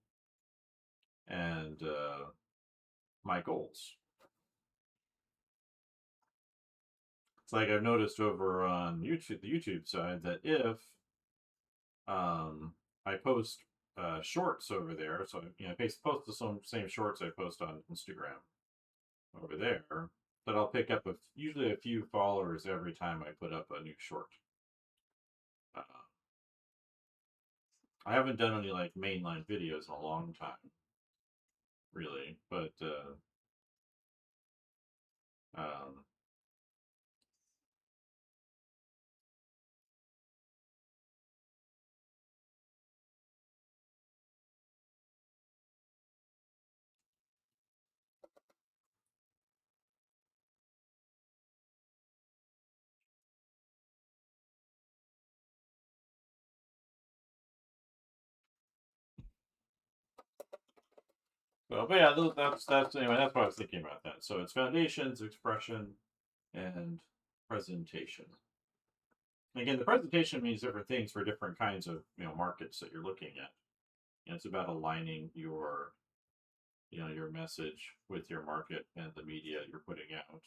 and my goals. It's like I've noticed over on YouTube, the YouTube side, that if I post shorts over there, so I post the same shorts I post on Instagram over there, that I'll pick up usually a few followers every time I put up a new short. Uh, I haven't done any like mainline videos in a long time, really, but um, but yeah, that's anyway. That's what I was thinking about that. So it's foundations, expression, and presentation. Again, the presentation means different things for different kinds of markets that you're looking at. It's about aligning your message with your market and the media you're putting out.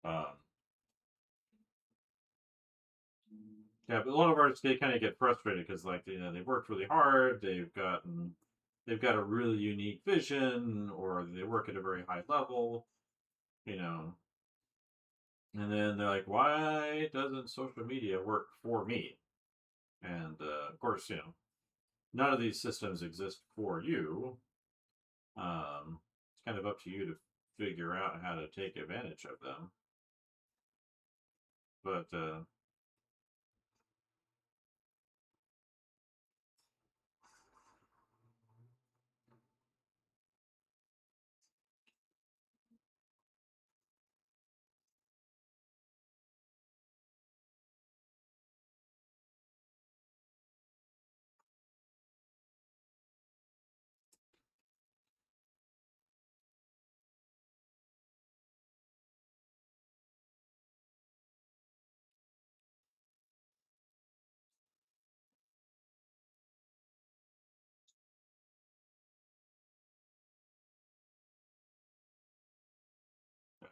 Um, yeah, but a lot of artists they kind of get frustrated because like they've worked really hard, they've got a really unique vision, or they work at a very high level, you know, And then they're like, why doesn't social media work for me? And of course, none of these systems exist for you. It's kind of up to you to figure out how to take advantage of them. But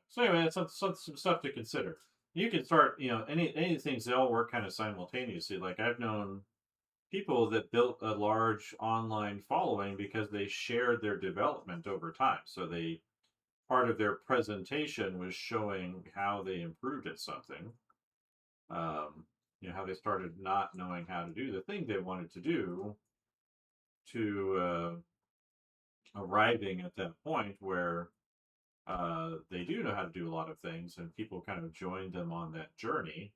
so anyway, that's some stuff to consider. You can start, any of these things, they all work kind of simultaneously. Like I've known people that built a large online following because they shared their development over time. So they part of their presentation was showing how they improved at something. How they started not knowing how to do the thing they wanted to do to arriving at that point where they do know how to do a lot of things, and people kind of joined them on that journey.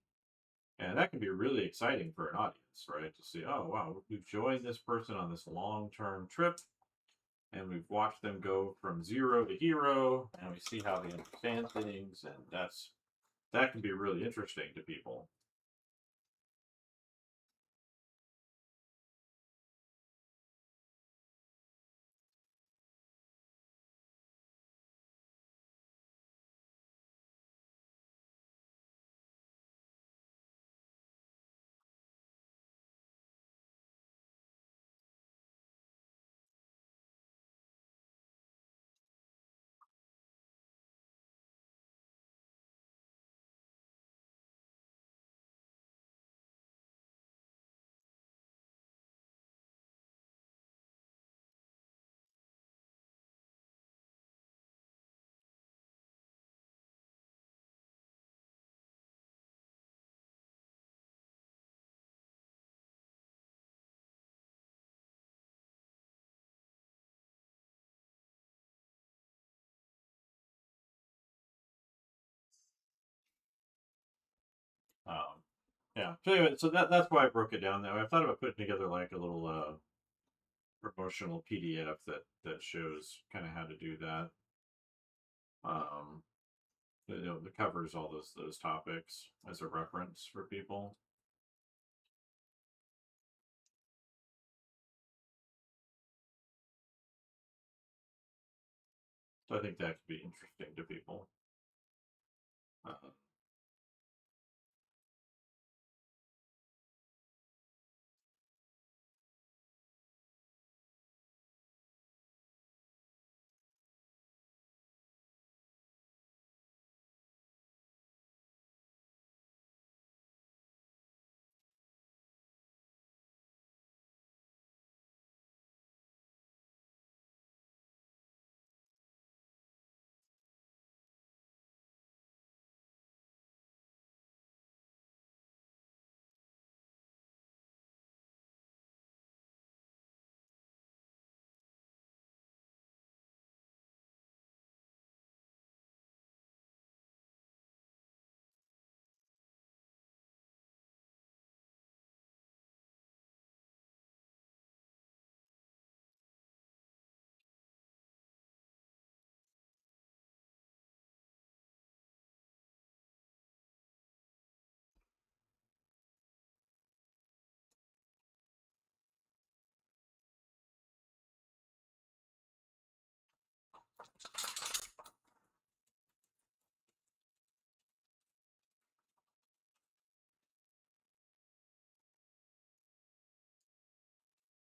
And that can be really exciting for an audience, right? To see, oh, wow, we've joined this person on this long term trip, and we've watched them go from zero to hero, and we see how they understand things, and that can be really interesting to people. Um, yeah. So anyway, so that's why I broke it down that way. I thought about putting together like a little promotional PDF that shows kind of how to do that. Um, that covers all those topics as a reference for people. So I think that could be interesting to people. Uh,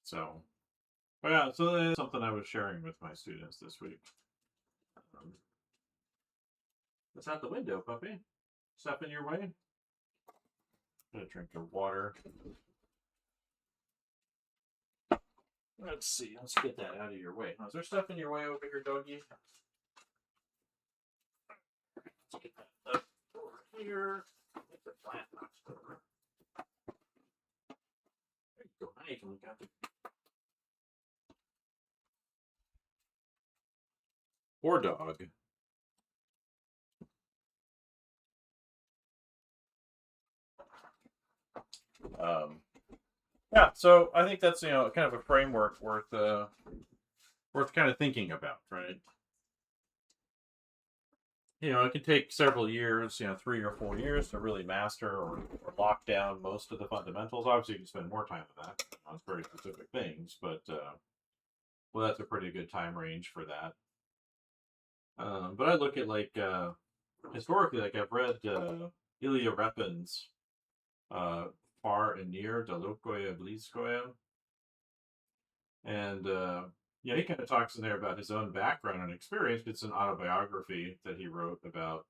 so, but yeah, so that's something I was sharing with my students this week. Um, It's out the window, puppy. Step in your way. I'm gonna drink your water. Let's see. Let's get that out of your way. Is there stuff in your way over here, doggy? Let's get that up. here. Make the plant not stir. There you go. Now you can look at it. Or dog. Yeah, so I think that's kind of a framework worth kind of thinking about, right? It can take several years, 3 or 4 years to really master or lock down most of the fundamentals. Obviously, you can spend more time with that on very specific things, but well, that's a pretty good time range for that. But I look at historically, like I've read Ilya Repin's Far and Near, Dalekoye Bliskoye, and he kind of talks in there about his own background and experience. It's an autobiography that he wrote about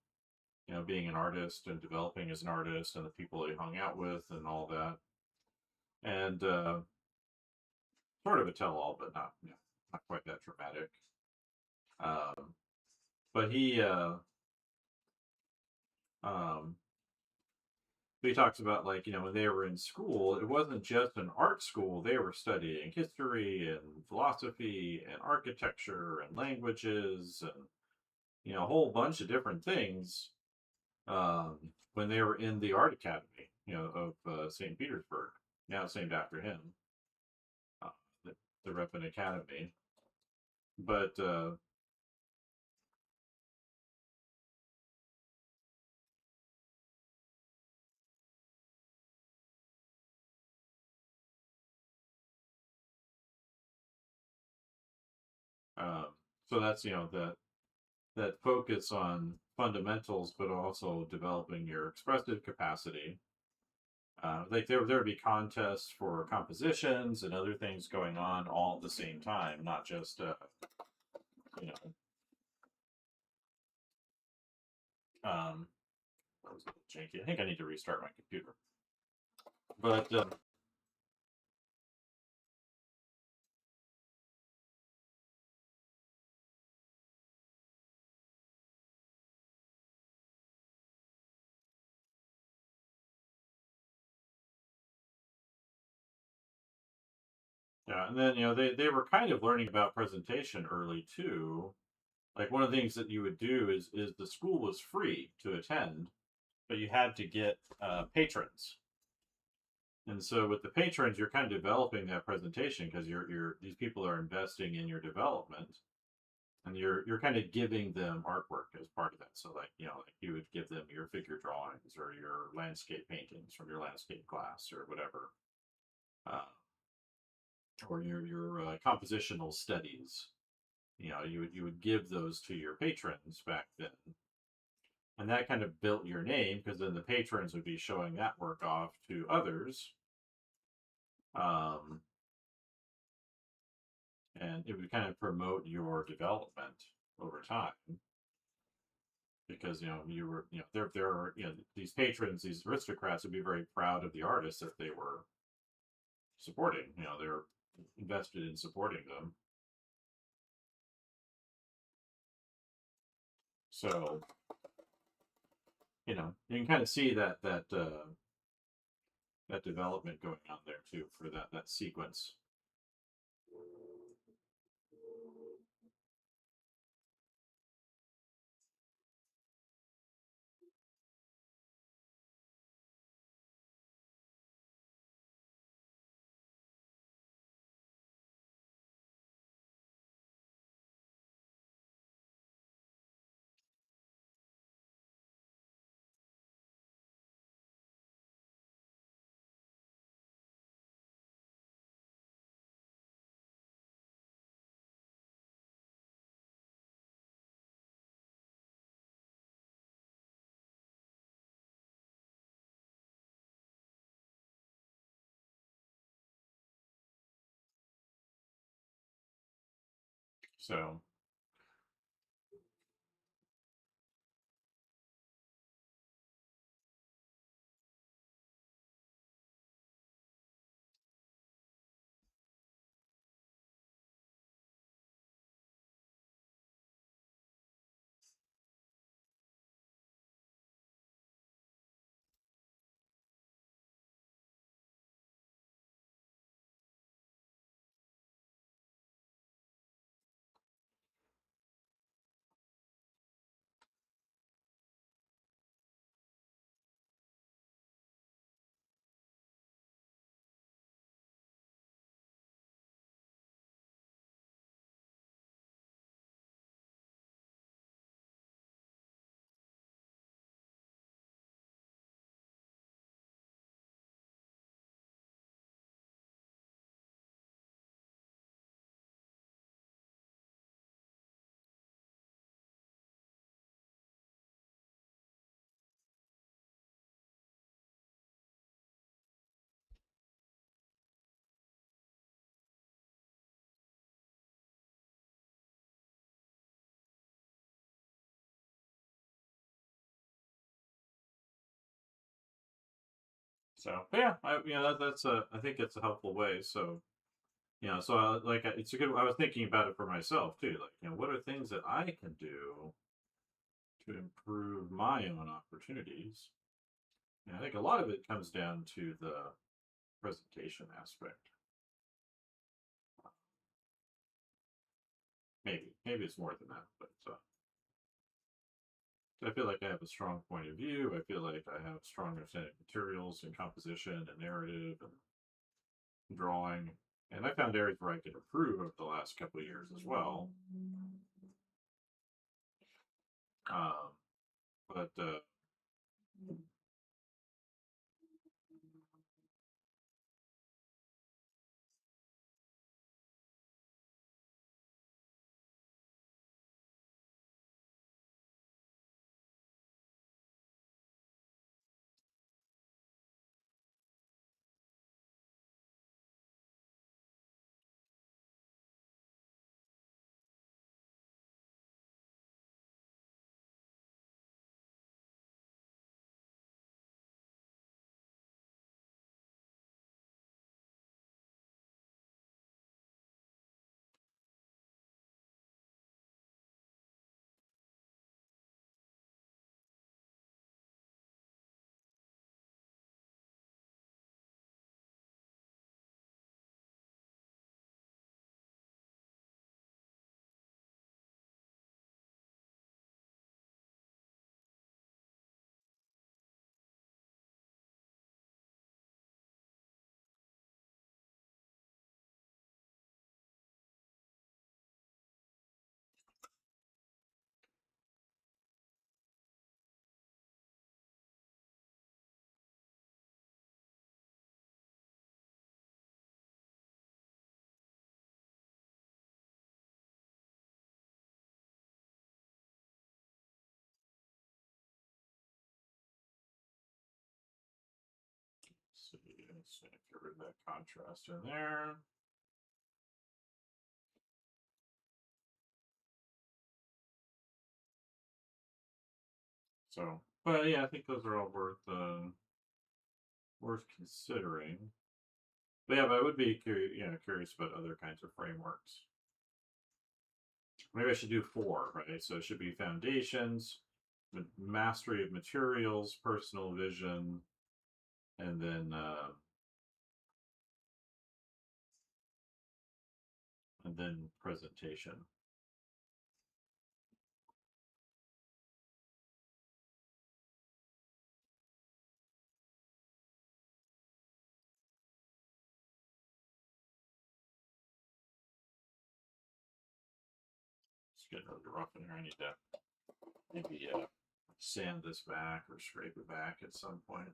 being an artist and developing as an artist and the people he hung out with and all that. And sort of a tell-all, but not not quite that dramatic. But um, he talks about when they were in school, it wasn't just an art school. They were studying history and philosophy and architecture and languages and a whole bunch of different things when they were in the art academy, of St. Petersburg, now it's named after him, uh, the Repin Academy. But um, so that's that focus on fundamentals, but also developing your expressive capacity. Like there would be contests for compositions and other things going on all at the same time, not just you know that was a little janky. I think I need to restart my computer. But yeah, and then they were kind of learning about presentation early too. Like one of the things that you would do is the school was free to attend, but you had to get patrons. And so with the patrons, you're kind of developing that presentation because these people are investing in your development, and you're kind of giving them artwork as part of that. So like you would give them your figure drawings or your landscape paintings from your landscape class or whatever, uh, or your compositional studies. You would give those to your patrons back then, and that kind of built your name because then the patrons would be showing that work off to others. Um, and it would kind of promote your development over time because you were there are these patrons, these aristocrats would be very proud of the artists that they were supporting. They're invested in supporting them. So you can kind of see that development going on there too for that sequence. So So yeah, that's I think it's a helpful way. So so it's a good. I was thinking about it for myself too. Like what are things that I can do to improve my own opportunities? And I think a lot of it comes down to the presentation aspect. Maybe it's more than that, but I feel like I have a strong point of view. I feel like I have strong understanding of materials and composition and narrative and drawing. And I found areas where I could improve over the last couple of years as well. Um, but let's see, get rid of that contrast in there. So, but yeah, I think those are all worth considering. But yeah, but I would be curious about other kinds of frameworks. Maybe I should do four, right? So it should be foundations, mastery of materials, personal vision, and then presentation. It's getting really rough in here. I need to maybe sand this back or scrape it back at some point.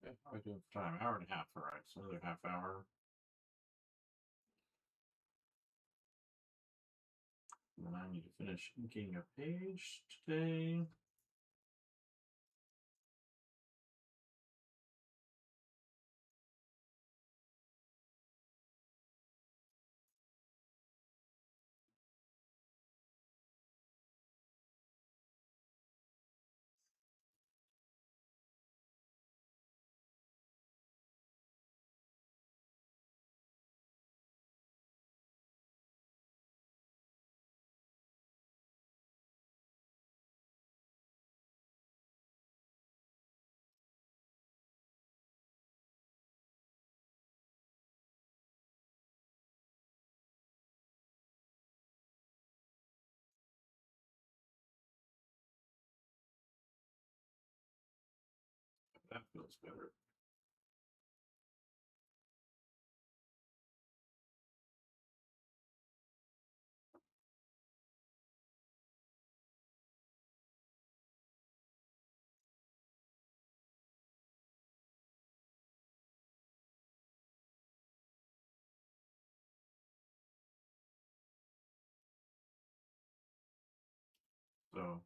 Okay, how are we doing for time? Hour and a half, all right. So another half hour. And then I need to finish inking a page today. That feels better. So,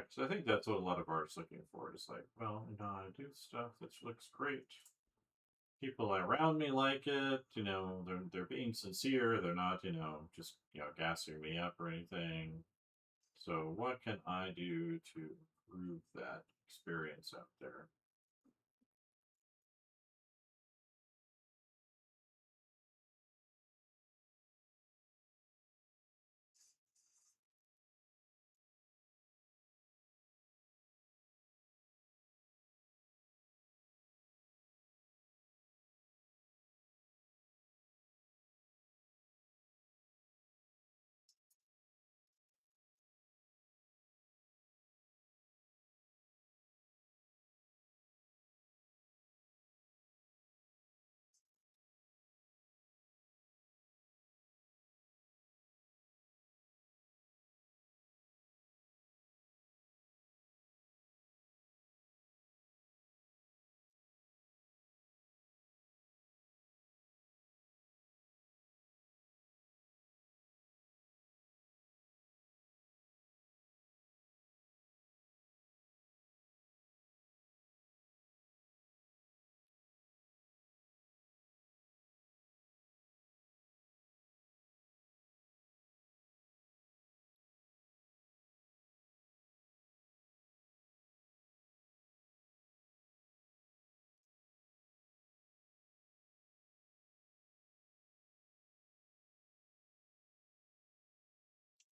so I think that's what a lot of artists looking for. It's like, well, I do stuff that looks great. People around me like it. They're being sincere. They're not, just gassing me up or anything. So, what can I do to improve that experience out there?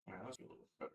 Yeah, that's a little better.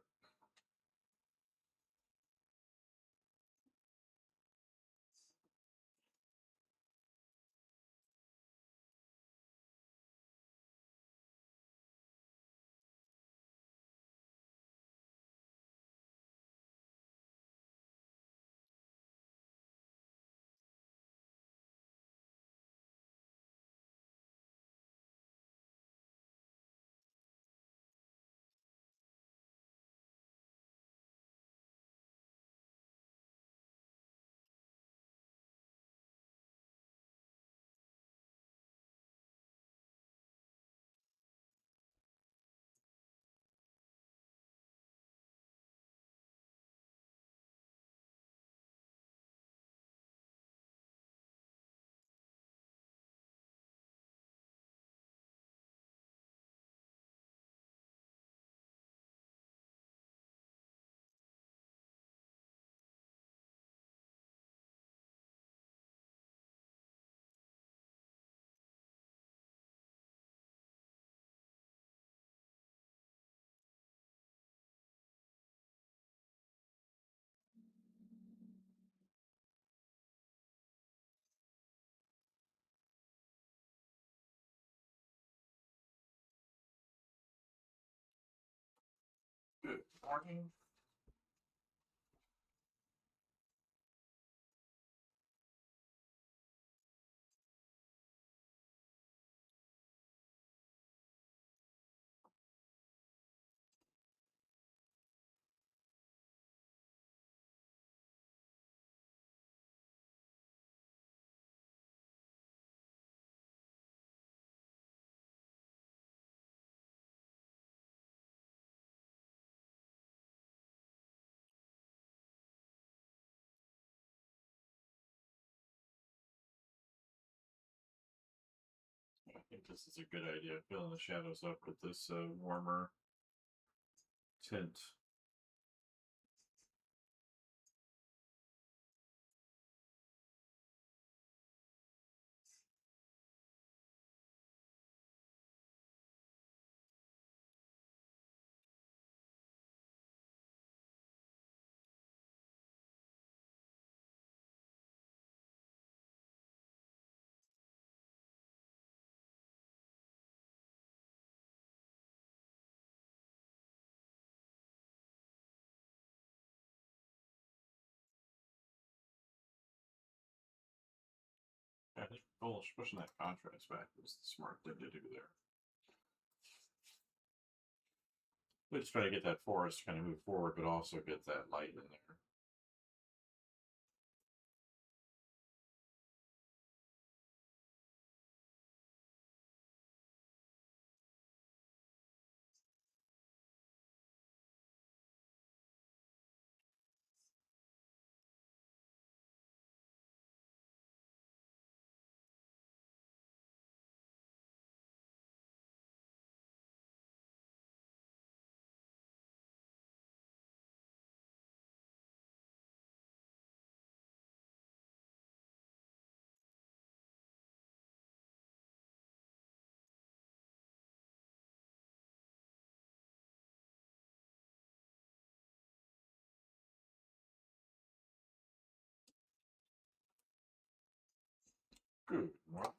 Good morning. think this is a good idea, filling the shadows up with this warmer tint. I think pushing that contrast back was the smart thing to do there. We just try to get that forest kind of move forward, but also get that light in there. Good morning.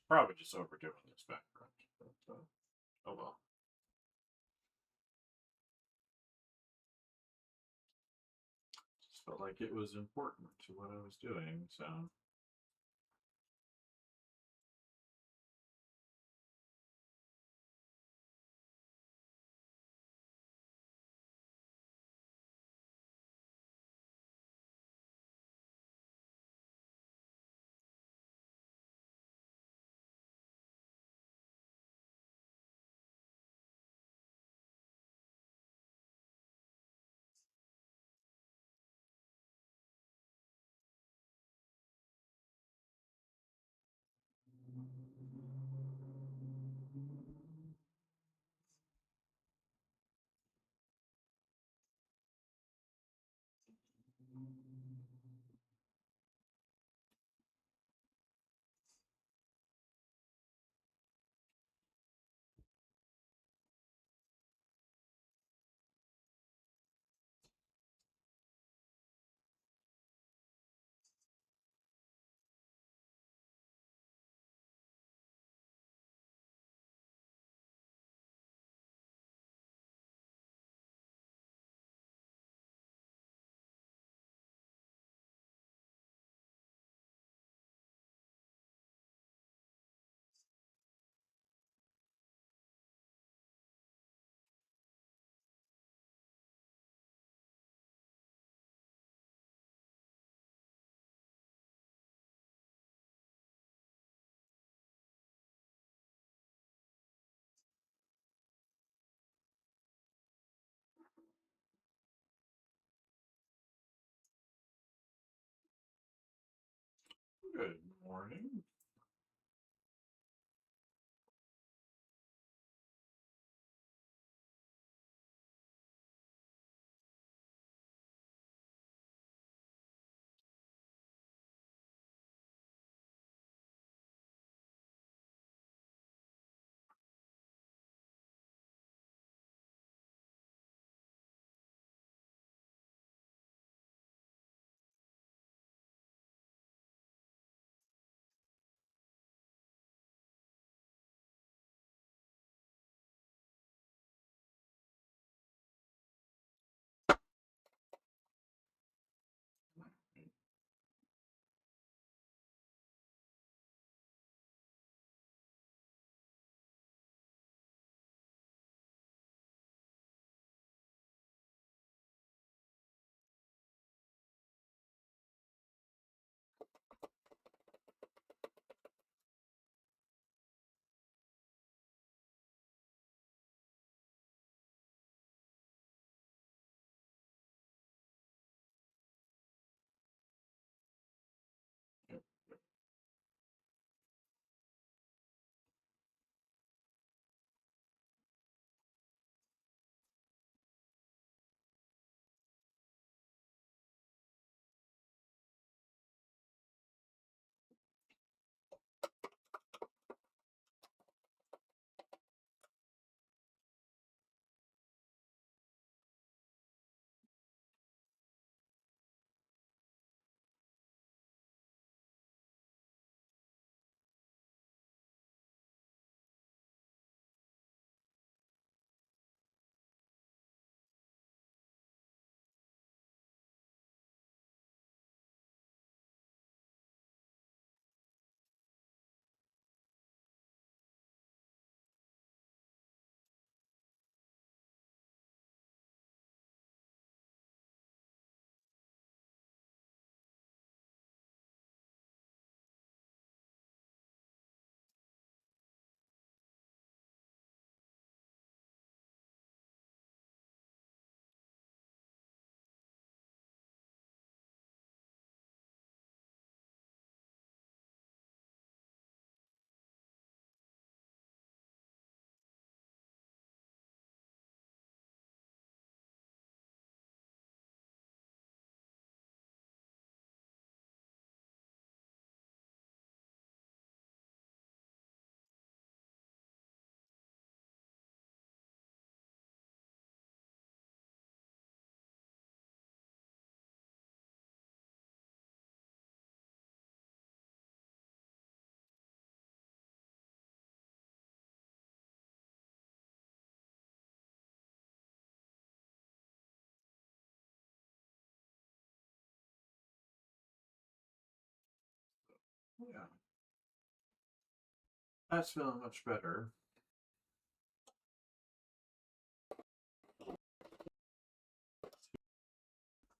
Probably just overdoing this background, but oh well. Just felt like it was important to what I was doing, so. Good morning. Yeah, that's feeling much better.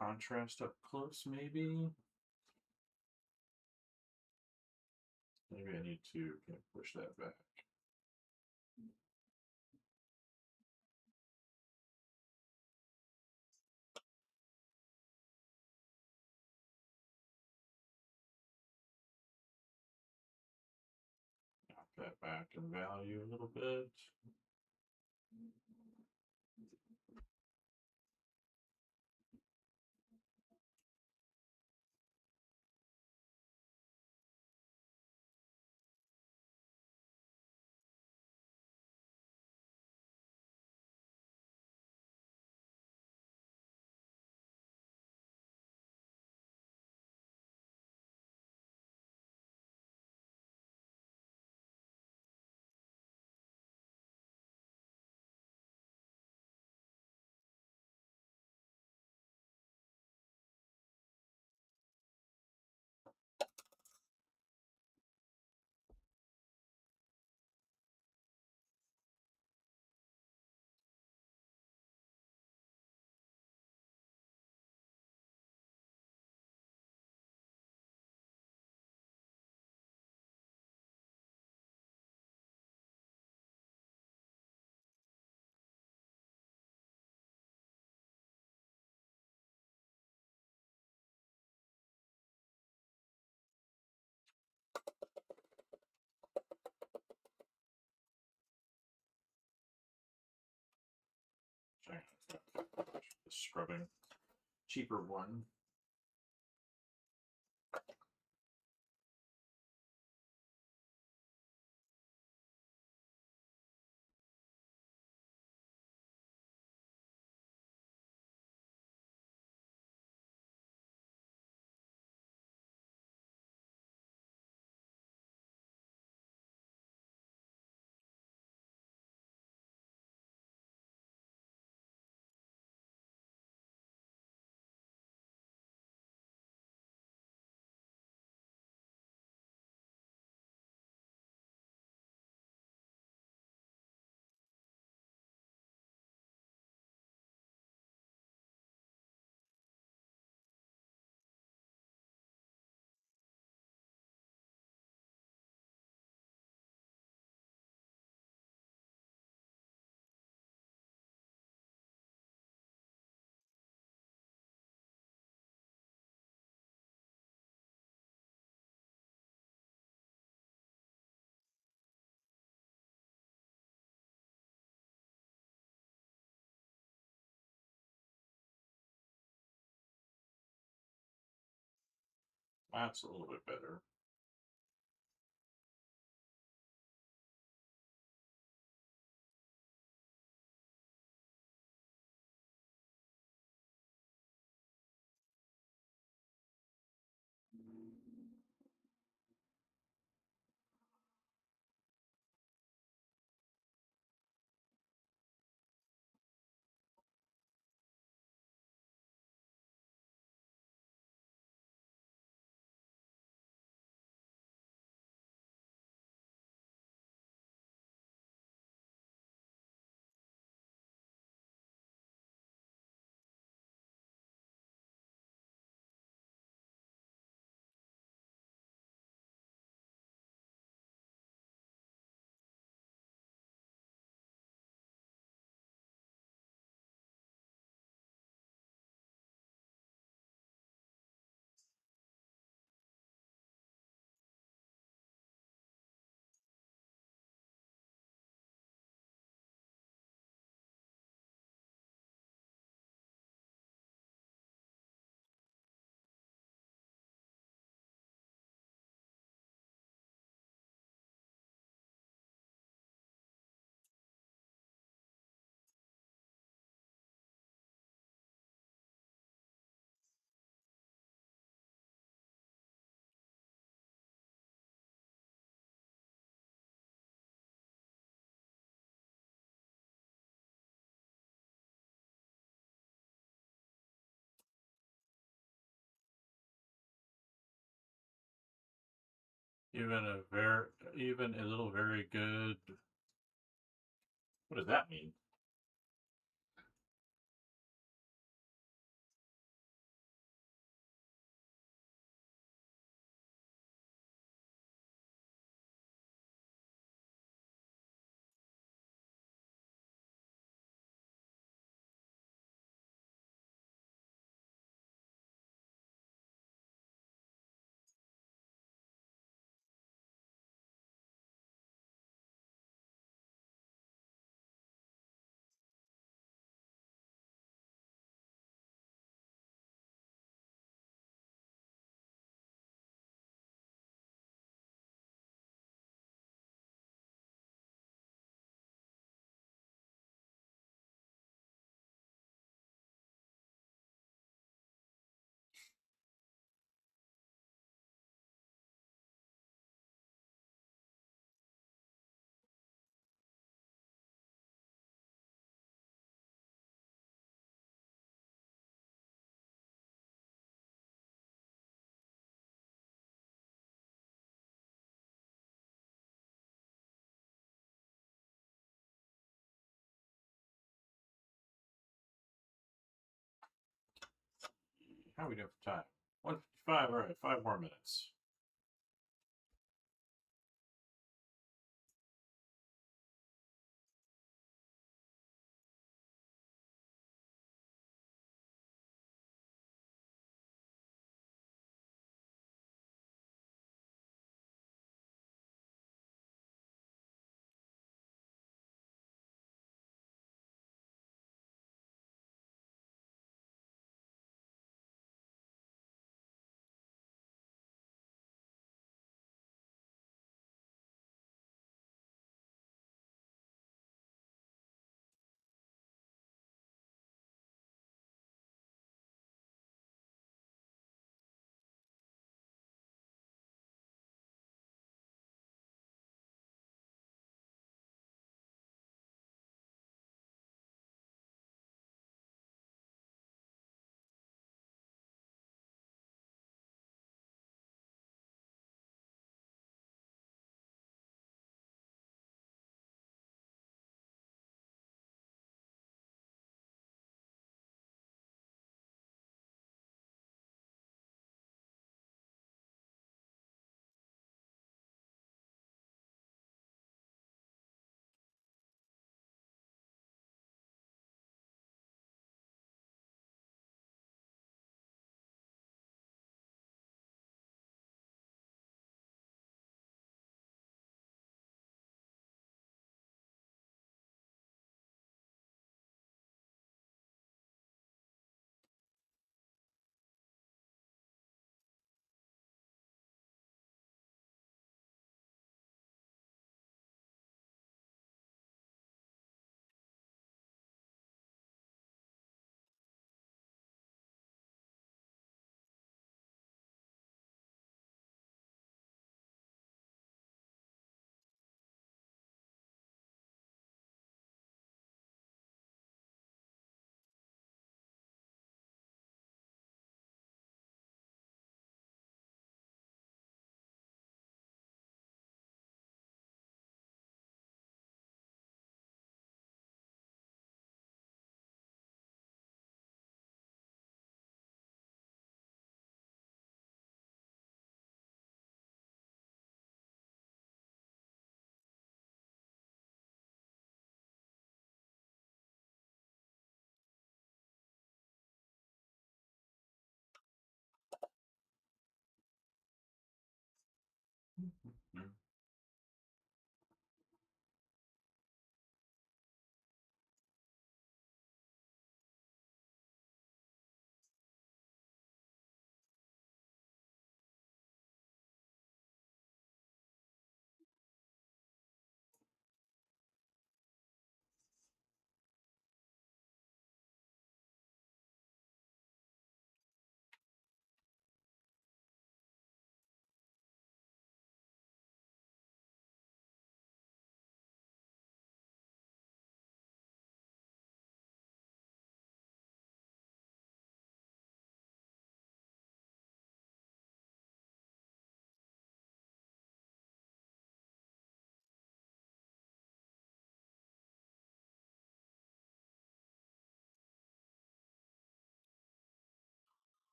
Contrast up close, maybe. Maybe I need to push that back. Knock that back in value a little bit. the scrubbing. Cheaper one. That's a little bit better. Even a little very good. What does that mean? How are we doing for time? 1:55. All right, 5 more minutes.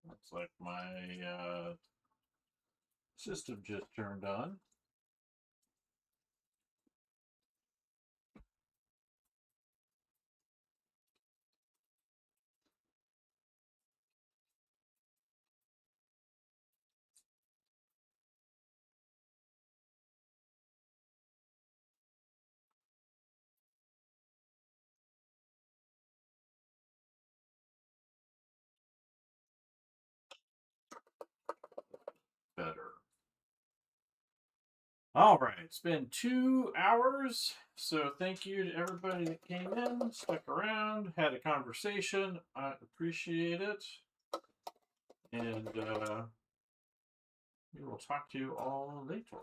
Looks like my system just turned on. Better. All right, it's been 2 hours, so thank you to everybody that came in, stuck around, had a conversation. I appreciate it. And we will talk to you all later.